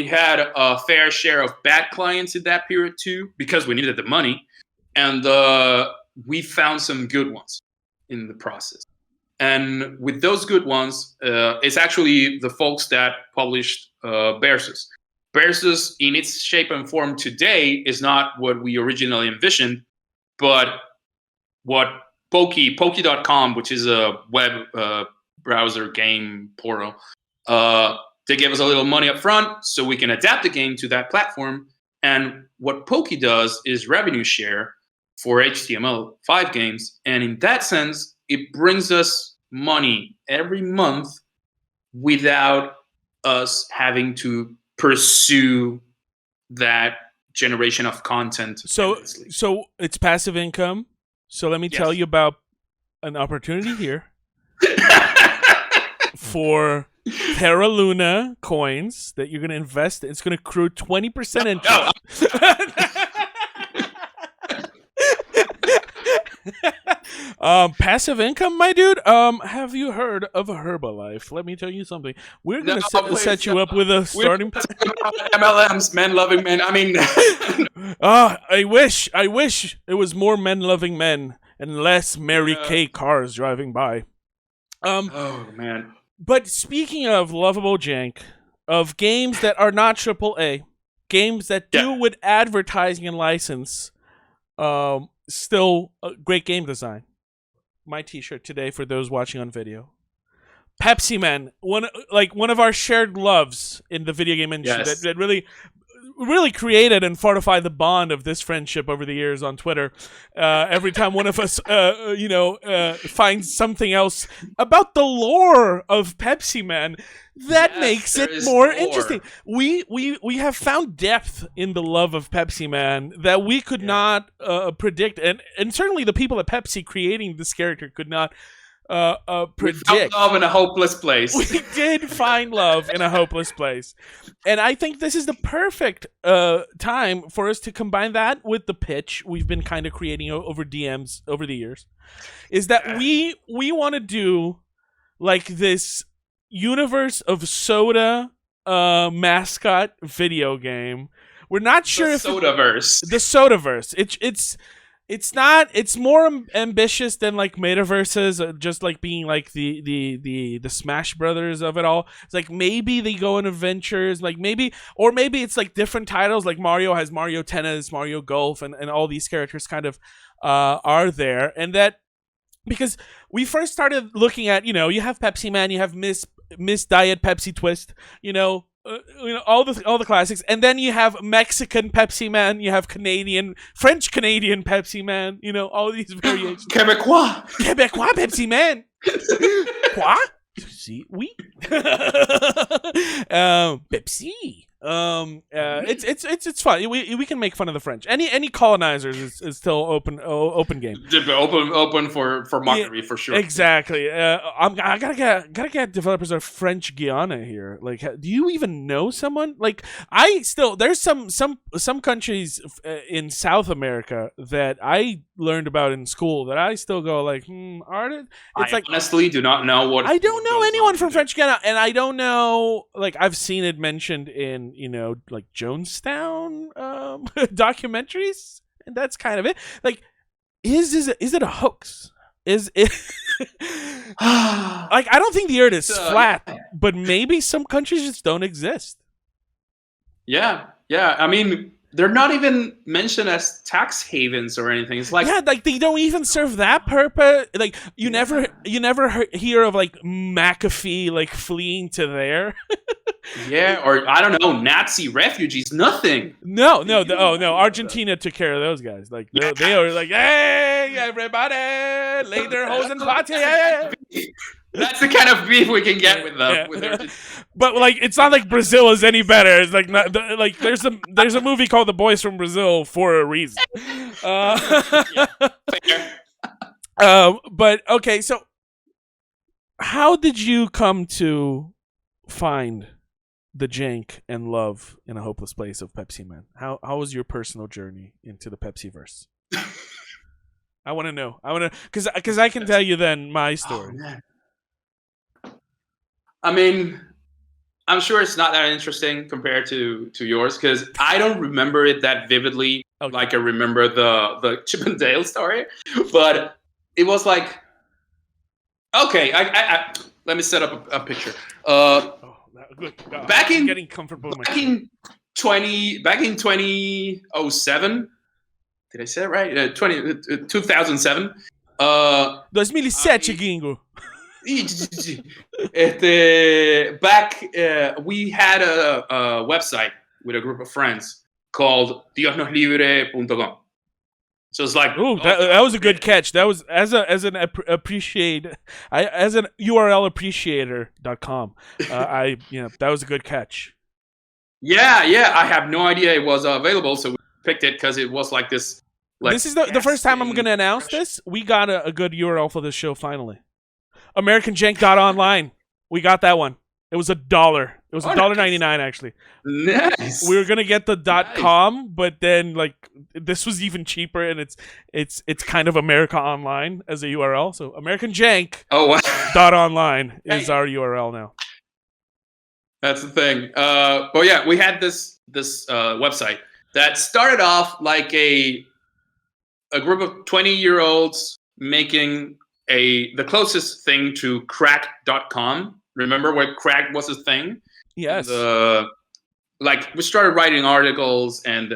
had a fair share of bad clients in that period too because we needed the money, and we found some good ones in the process. And with those good ones, it's actually the folks that published Bearsus. Bearsus, in its shape and form today, is not what we originally envisioned, but what Poki.com, which is a web browser game portal, they gave us a little money up front so we can adapt the game to that platform. And what Poki does is revenue share for HTML5 games. And in that sense, it brings us money every month without us having to pursue that generation of content.
So it's passive income. So let me tell you about an opportunity here for Terra Luna coins that you're going to invest. It's going to accrue 20% interest. Passive income, my dude. Have you heard of Herbalife? Let me tell you something. We're gonna set you up with a starting.
MLMs, men loving men. I mean,
I wish it was more men loving men and less Mary Kay cars driving by.
Oh man.
But speaking of lovable jank, of games that are not AAA, games that do
Yeah.
with advertising and license, still a great game design. My T-shirt today for those watching on video. Pepsi Man, one of our shared loves in the video game industry
Yes.
that really created and fortified the bond of this friendship over the years on Twitter. Every time one of us, finds something else about the lore of Pepsi Man, that
Yes,
makes
there
it
is
more
lore.
interesting. We have found depth in the love of Pepsi Man that we could not predict, and certainly the people at Pepsi creating this character could not
We
predict.
found love in a hopeless place.
We did find love in a hopeless place. And I think this is the perfect time for us to combine that with the pitch we've been kind of creating over DMs over the years. Is that we want to do like this universe of soda mascot video game. We're not sure if
Sodaverse.
the Sodaverse. It's not. It's more ambitious than like metaverses, just like being like the Smash Brothers of it all. It's like maybe they go on adventures, like maybe it's like different titles. Like Mario has Mario Tennis, Mario Golf, and all these characters kind of are there, and that because we first started looking at, you have Pepsi Man, you have Miss Diet Pepsi Twist, all the classics, and then you have Mexican Pepsi Man, you have French Canadian Pepsi Man, all these variations.
Quebecois
Pepsi Man. Quoi? Si, oui. Pepsi. It's fun. We can make fun of the French. Any colonizers is still open game.
Open for mockery, for sure.
Exactly. I gotta get developers of French Guiana here. Like, do you even know someone? Like, there's some countries in South America that I learned about in school that I still go like, are it? It's
I
like,
honestly do not know what.
I don't know
goes
anyone
on
from
there.
French Guiana, and I don't know. Like, I've seen it mentioned in like Jonestown documentaries, and that's kind of it. Like, is it a hoax? Is it like, I don't think the Earth is flat, but maybe some countries just don't exist.
Yeah. I mean, they're not even mentioned as tax havens or anything. It's like,
like they don't even serve that purpose. Like, you never hear of like McAfee like fleeing to there.
yeah, or I don't know, Nazi refugees. Nothing.
No. Argentina took care of those guys. Like, they are like, hey, everybody, lay their hose in party.
That's the kind of beef we can get with them.
Yeah.
With their,
But like, it's not like Brazil is any better. It's like not, like there's a movie called The Boys from Brazil for a reason. But okay, so how did you come to find the jank and love in a hopeless place of Pepsi Man? How was your personal journey into the Pepsi-verse? I want to know. Because I can tell you then my story.
I mean, I'm sure it's not that interesting compared to yours, because I don't remember it that vividly.
Okay.
Like I remember the Chip and Dale story, but it was like, okay, I let me set up a picture. Back in
getting comfortable.
Back in 2007, did I say it right? 2007.
2007, gringo.
Back, we had a website with a group of friends called diosnoslibre.com. So it's like,
ooh, that was a good catch. That was as an URL appreciator.com. That was a good catch.
Yeah, I have no idea it was available, so we picked it because it was like this. Like,
this is the first time I'm going to announce this. We got a good URL for this show finally. AmericanJank.online. We got that one. It was $1. It was $1.99 actually.
Nice.
We were gonna get the .com, but then like this was even cheaper, and it's kind of America Online as a URL. So AmericanJank.
Wow.
.online is our URL now.
That's the thing. But yeah, we had this website that started off like a group of 20-year-olds making the closest thing to crack.com. Remember where crack was a thing?
Yes.
And like we started writing articles and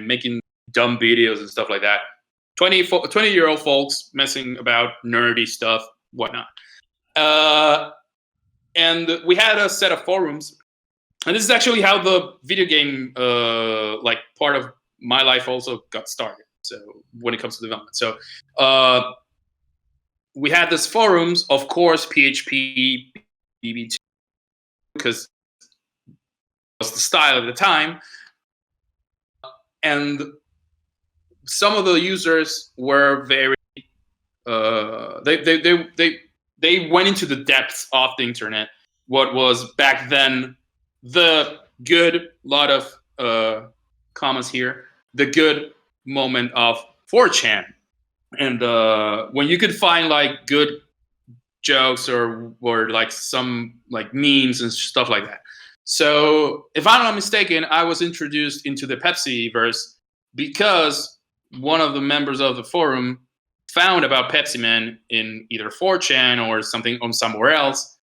making dumb videos and stuff like that. 20-year-old folks messing about nerdy stuff, whatnot. And we had a set of forums. And this is actually how the video game like part of my life also got started. So when it comes to development. So we had this forums, of course, PHP, BB2, because it was the style at the time. And some of the users were very they went into the depths of the internet. What was back then the good lot of commas here, the good moment of 4chan. And when you could find like good jokes or like some like memes and stuff like that. So if I'm not mistaken, I was introduced into the Pepsi verse because one of the members of the forum found about Pepsi Man in either 4chan or something on somewhere else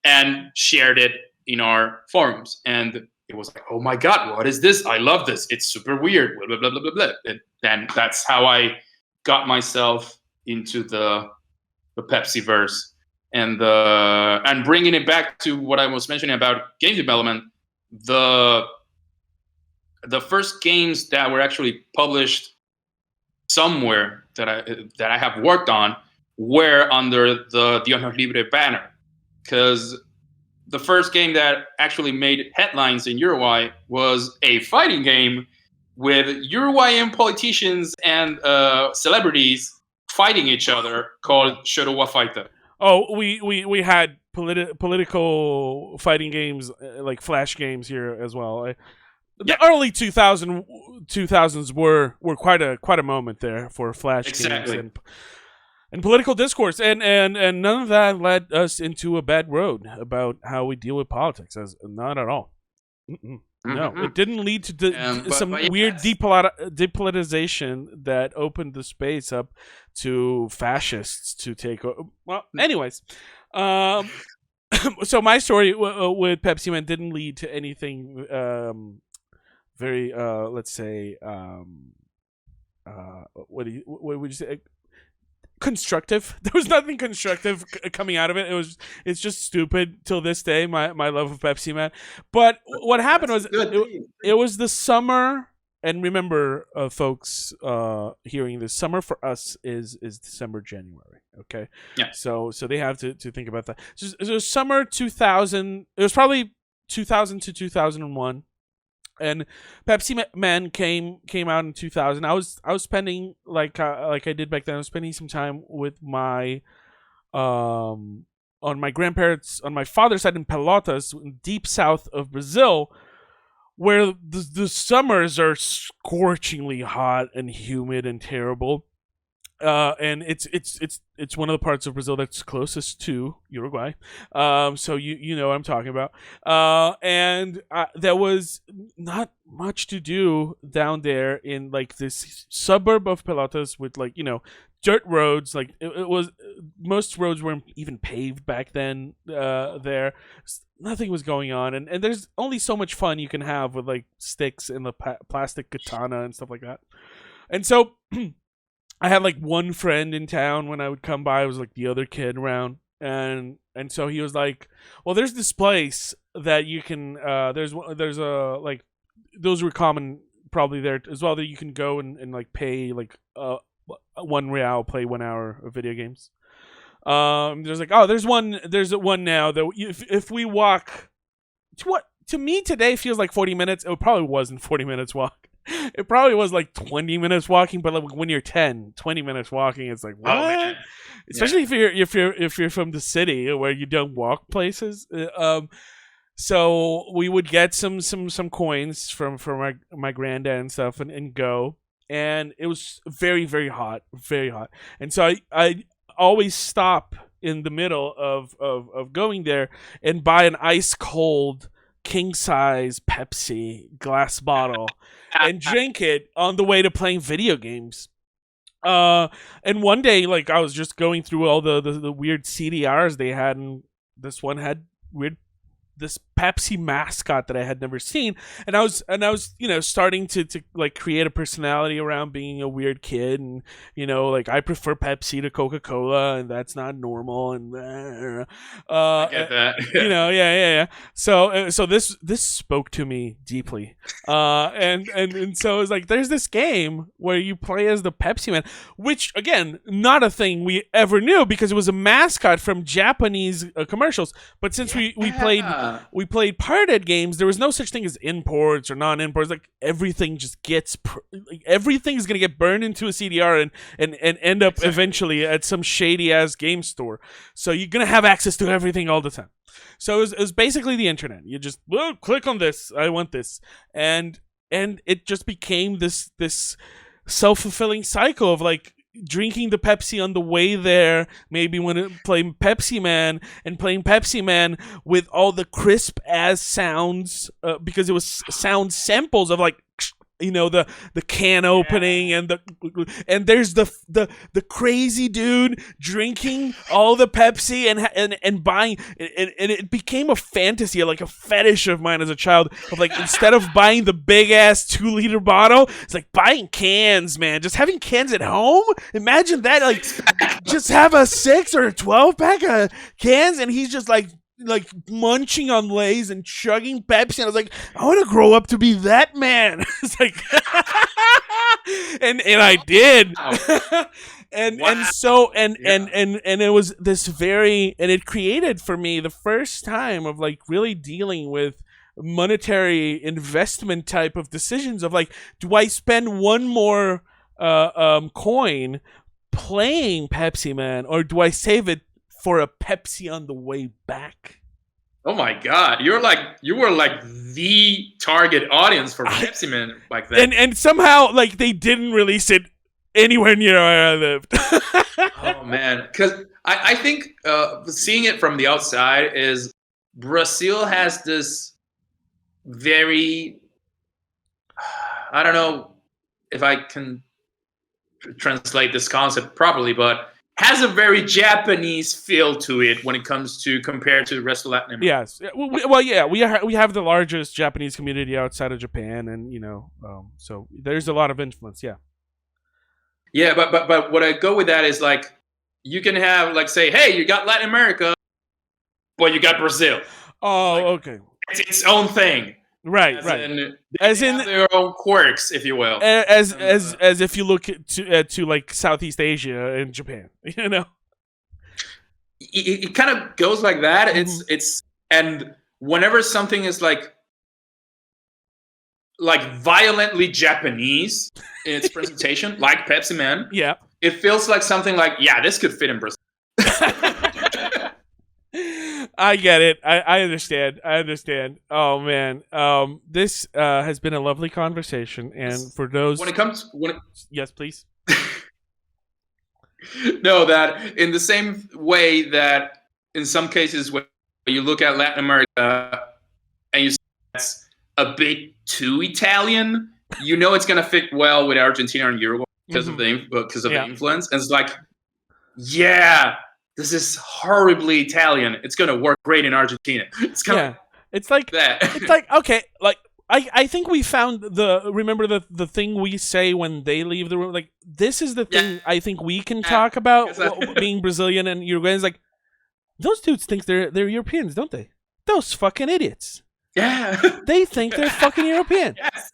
and shared it in our forums. And it was like, oh my God, what is this? I love this. It's super weird. Blah, blah, blah, blah, blah, blah. And that's how I got myself into the Pepsi verse. And bringing it back to what I was mentioning about game development, the first games that were actually published somewhere that I have worked on were under the Dios nos libre banner, because the first game that actually made headlines in Uruguay was a fighting game with Uruguayan politicians and celebrities fighting each other called Chorua Fighter.
Oh, we had political fighting games like flash games here as well. The early 2000s were quite a moment there for flash games and political discourse, and none of that led us into a bad road about how we deal with politics. As not at all. No, it didn't lead to some weird depolitization that opened the space up to fascists to take over. Well, anyways, so my story with Pepsi Man didn't lead to anything very, let's say, what would you say? Constructive. There was nothing constructive coming out of it. It's just stupid till this day, my love of Pepsi Man. But what happened was it was the summer, and remember, folks hearing this, summer for us is December, January, okay?
Yeah.
So they have to think about that. So it was summer 2000. It was probably 2000 to 2001. And Pepsi Man came out in 2000. I was spending like I did back then. I was spending some time with my on my grandparents on my father's side in Pelotas, deep south of Brazil, where the summers are scorchingly hot and humid and terrible. And it's one of the parts of Brazil that's closest to Uruguay. So you know what I'm talking about. And there was not much to do down there in like this suburb of Pelotas with like, you know, dirt roads. Like it was, most roads weren't even paved back then. There, nothing was going on, and there's only so much fun you can have with like sticks and the plastic katana and stuff like that. And so I had like one friend in town when I would come by. I was like the other kid around, and so he was like, "Well, there's this place that you can. There's a like those were common probably there as well, that you can go and like pay like R1, play 1 hour of video games. There's like, there's one now that if we walk to what to me today feels like 40 minutes. It probably wasn't 40 minutes walk. It probably was like 20 minutes walking, but like when you're 10, 20 minutes walking, it's like, what? Oh, man. Especially if you're from the city where you don't walk places. So we would get some coins from my granddad and stuff and go, and it was very, very hot, very hot. And so I always stop in the middle of going there and buy an ice cold king size Pepsi glass bottle and drink it on the way to playing video games. And one day, like, I was just going through all the weird CDRs they had, and this one had this Pepsi mascot that I had never seen, and I was starting to like create a personality around being a weird kid, and like I prefer Pepsi to Coca-Cola, and that's not normal, and
I get that.
yeah. So this spoke to me deeply, and so it was like, there's this game where you play as the Pepsi Man, which again, not a thing we ever knew because it was a mascot from Japanese commercials, but since we played pirated games, there was no such thing as imports or non-imports. Like, everything just gets everything's gonna get burned into a CDR and end up eventually at some shady ass game store. So you're gonna have access to everything all the time. So it was basically the internet. You just click on this. I want this, and it just became this self-fulfilling cycle of like drinking the Pepsi on the way there, maybe when playing Pepsi Man and playing Pepsi Man with all the crisp ass sounds, because it was sound samples of like the can opening and there's the crazy dude drinking all the Pepsi and buying, and it became a fantasy, like a fetish of mine as a child, of like, instead of buying the big ass 2-liter bottle, it's like buying cans, man. Just having cans at home, imagine that. Like, just have a 6 or a 12 pack of cans, and he's just like munching on Lay's and chugging Pepsi, and I was like, I want to grow up to be that man. It's like, and I did. and it was this and it created for me the first time of like really dealing with monetary investment type of decisions of like, do I spend one more coin playing Pepsi Man, or do I save it for a Pepsi on the way back?
Oh my God, you were like the target audience for Pepsi Man back then.
And somehow like they didn't release it anywhere near where I lived.
Oh man, because I think seeing it from the outside is Brazil has this very, I don't know if I can translate this concept properly, but has a very Japanese feel to it when it comes to compared to the rest of Latin America.
Yes. We have the largest Japanese community outside of Japan, and so there's a lot of influence. Yeah.
Yeah, but what I go with that is like, you can have like, say, hey, you got Latin America, but you got Brazil.
Oh, like, okay.
It's its own thing.
Right.
As in their own quirks, if you will.
As if you look to like Southeast Asia and Japan,
It kind of goes like that. Mm-hmm. It's and whenever something is like violently Japanese in its presentation, like Pepsi Man,
yeah,
it feels like something like, yeah, this could fit in Brazil.
I get it. I understand. Oh man, this has been a lovely conversation, and for those yes, please.
No, that in the same way that in some cases when you look at Latin America and you see that's a bit too Italian, it's gonna fit well with Argentina and Uruguay because of the influence. And it's like, yeah, this is horribly Italian. It's gonna work great in Argentina. It's kind of
it's like
that.
It's like, okay, like I think we found remember the thing we say when they leave the room. Like, this is the thing I think we can talk about being Brazilian and Uruguayans. Like, those dudes think they're Europeans, don't they? Those fucking idiots.
Yeah.
They think they're fucking European.
Yes.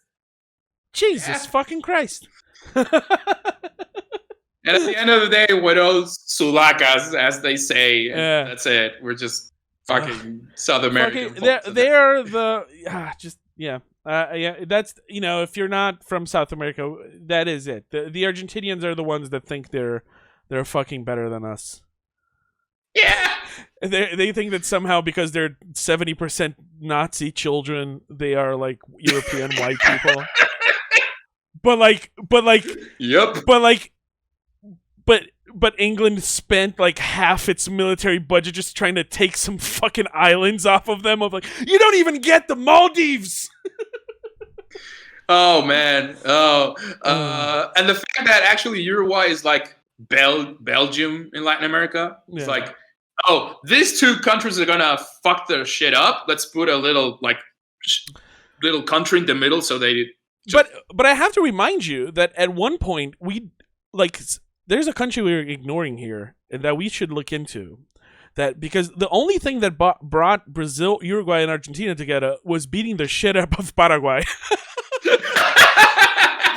Jesus fucking Christ.
And at the end of the day, we're those sulacas, as they say. That's it. We're just fucking South American.
They're the that's if you're not from South America, that is it. The Argentinians are the ones that think they're fucking better than us.
Yeah.
They think that somehow because they're 70% Nazi children, they are like European white people. But England spent like half its military budget just trying to take some fucking islands off of them. Of like, you don't even get the Maldives.
Oh man. And the fact that actually Uruguay is like Belgium in Latin America. It's like, oh, these two countries are gonna fuck their shit up. Let's put a little little country in the middle so they.
But I have to remind you that at one point there's a country we're ignoring here and that we should look into. That because the only thing that brought Brazil, Uruguay, and Argentina together was beating the shit out of Paraguay.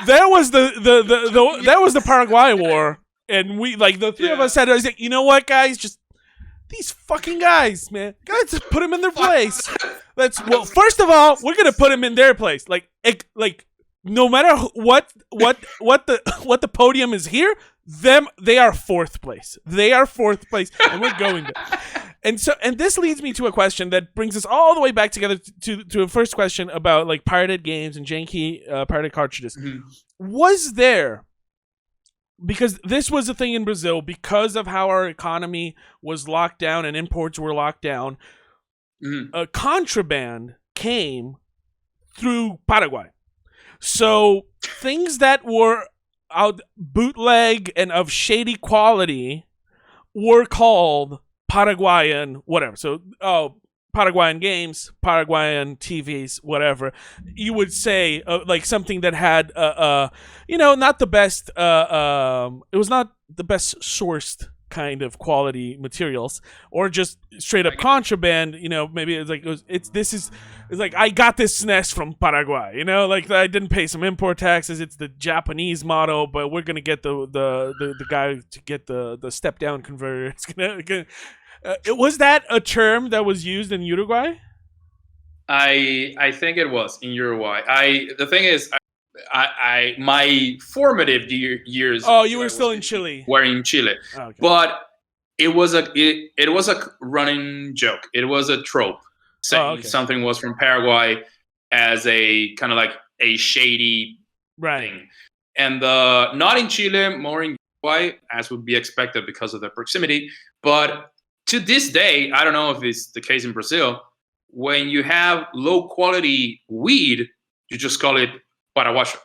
That was the Paraguay War, and we the three of us said, you know what, guys, just these fucking guys, man, let's put them in their place. First of all, we're gonna put them in their place. No matter what the podium is here, they are fourth place. They are fourth place, and we're going there. And this leads me to a question that brings us all the way back together to a first question about pirated games and janky pirated cartridges. Mm-hmm. Was there, because this was a thing in Brazil because of how our economy was locked down and imports were locked down, a contraband came through Paraguay. So things that were out bootleg and of shady quality were called Paraguayan whatever. So Paraguayan games, Paraguayan TVs, whatever. You would say something that had not the best it was not the best sourced kind of quality materials, or just straight up contraband. Maybe it's I got this SNES from Paraguay. I didn't pay some import taxes. It's the Japanese model, but we're gonna get the guy to get the step down converter. It's gonna was that a term that was used in Uruguay?
I think it was in Uruguay. The thing is, I my formative years.
Oh, you were still in Chile.
Were in Chile, okay. But it was a running joke. It was a trope saying something was from Paraguay as a kind of like a shady thing, and not in Chile, more in Uruguay, as would be expected because of the proximity. But to this day, I don't know if it's the case in Brazil. When you have low quality weed, you just call it paraguayo.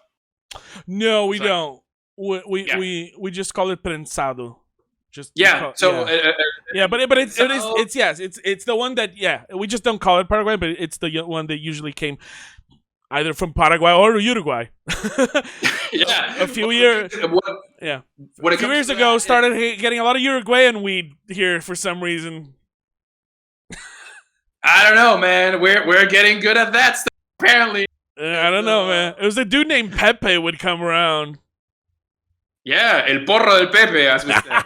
No, we don't. We just call it prensado. But it's the one that we just don't call it Paraguay, but it's the one that usually came either from Paraguay or Uruguay. A few years ago, started getting a lot of Uruguayan weed here for some reason.
I don't know, man. We're getting good at that stuff, apparently.
I don't know, man. It was a dude named Pepe would come around.
Yeah, el porro del Pepe, as we say.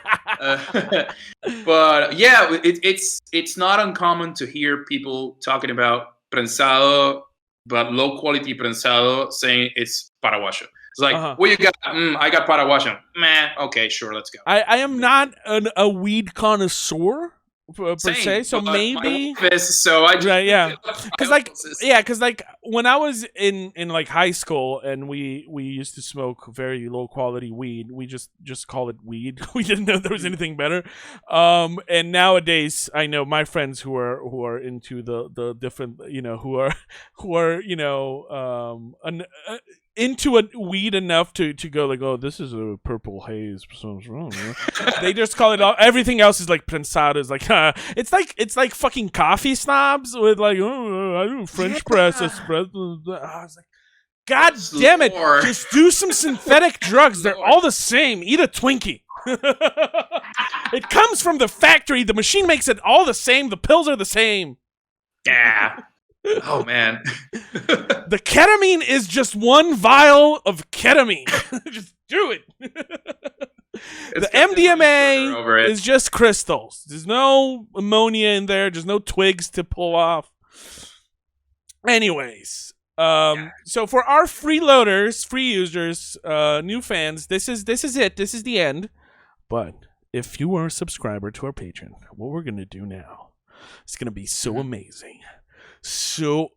But yeah, it's not uncommon to hear people talking about prensado, but low quality prensado, saying it's paraguayo. It's like, what you got? I got paraguayo. Man, okay, sure, let's go.
I am not a weed connoisseur per se, so maybe.
So I just
because when I was in high school and we used to smoke very low quality weed, we just call it weed. We didn't know there was anything better. And nowadays I know my friends who are into the different, who are into a weed enough to go, this is a purple haze. Something's wrong. They just call it everything else is like prensado. It's like fucking coffee snobs with I do French press espresso. I was like, God damn it! Just do some synthetic drugs. They're all the same. Eat a Twinkie. It comes from the factory. The machine makes it all the same. The pills are the same.
Yeah. Oh man.
The ketamine is just one vial of ketamine. Just do it. The MDMA is just crystals. There's no ammonia in there. There's no twigs to pull off. Anyways, so for our freeloaders, free users, new fans, this is it. This is the end. But if you are a subscriber to our Patreon, what we're gonna do now is gonna be so amazing. So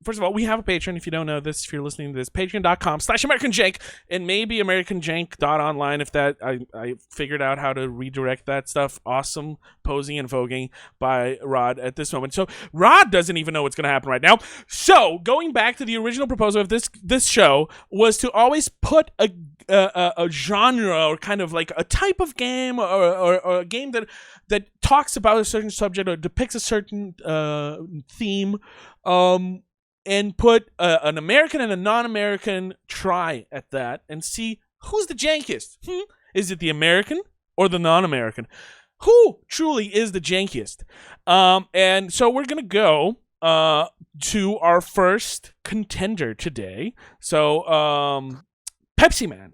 first of all, we have a Patreon. If you don't know this, if you're listening to this, patreon.com/AmericanJank and maybe AmericanJank.online. If that, I figured out how to redirect that stuff. Awesome posing and voguing by Rod at this moment. So Rod doesn't even know what's going to happen right now. So going back to the original proposal of this show was to always put a genre or kind of like a type of game or a game that talks about a certain subject or depicts a certain theme, and put an American and a non-American try at that and see who's the jankiest. Is it the American or the non-American? Who truly is the jankiest? And so we're going to go to our first contender today. So, Pepsi Man.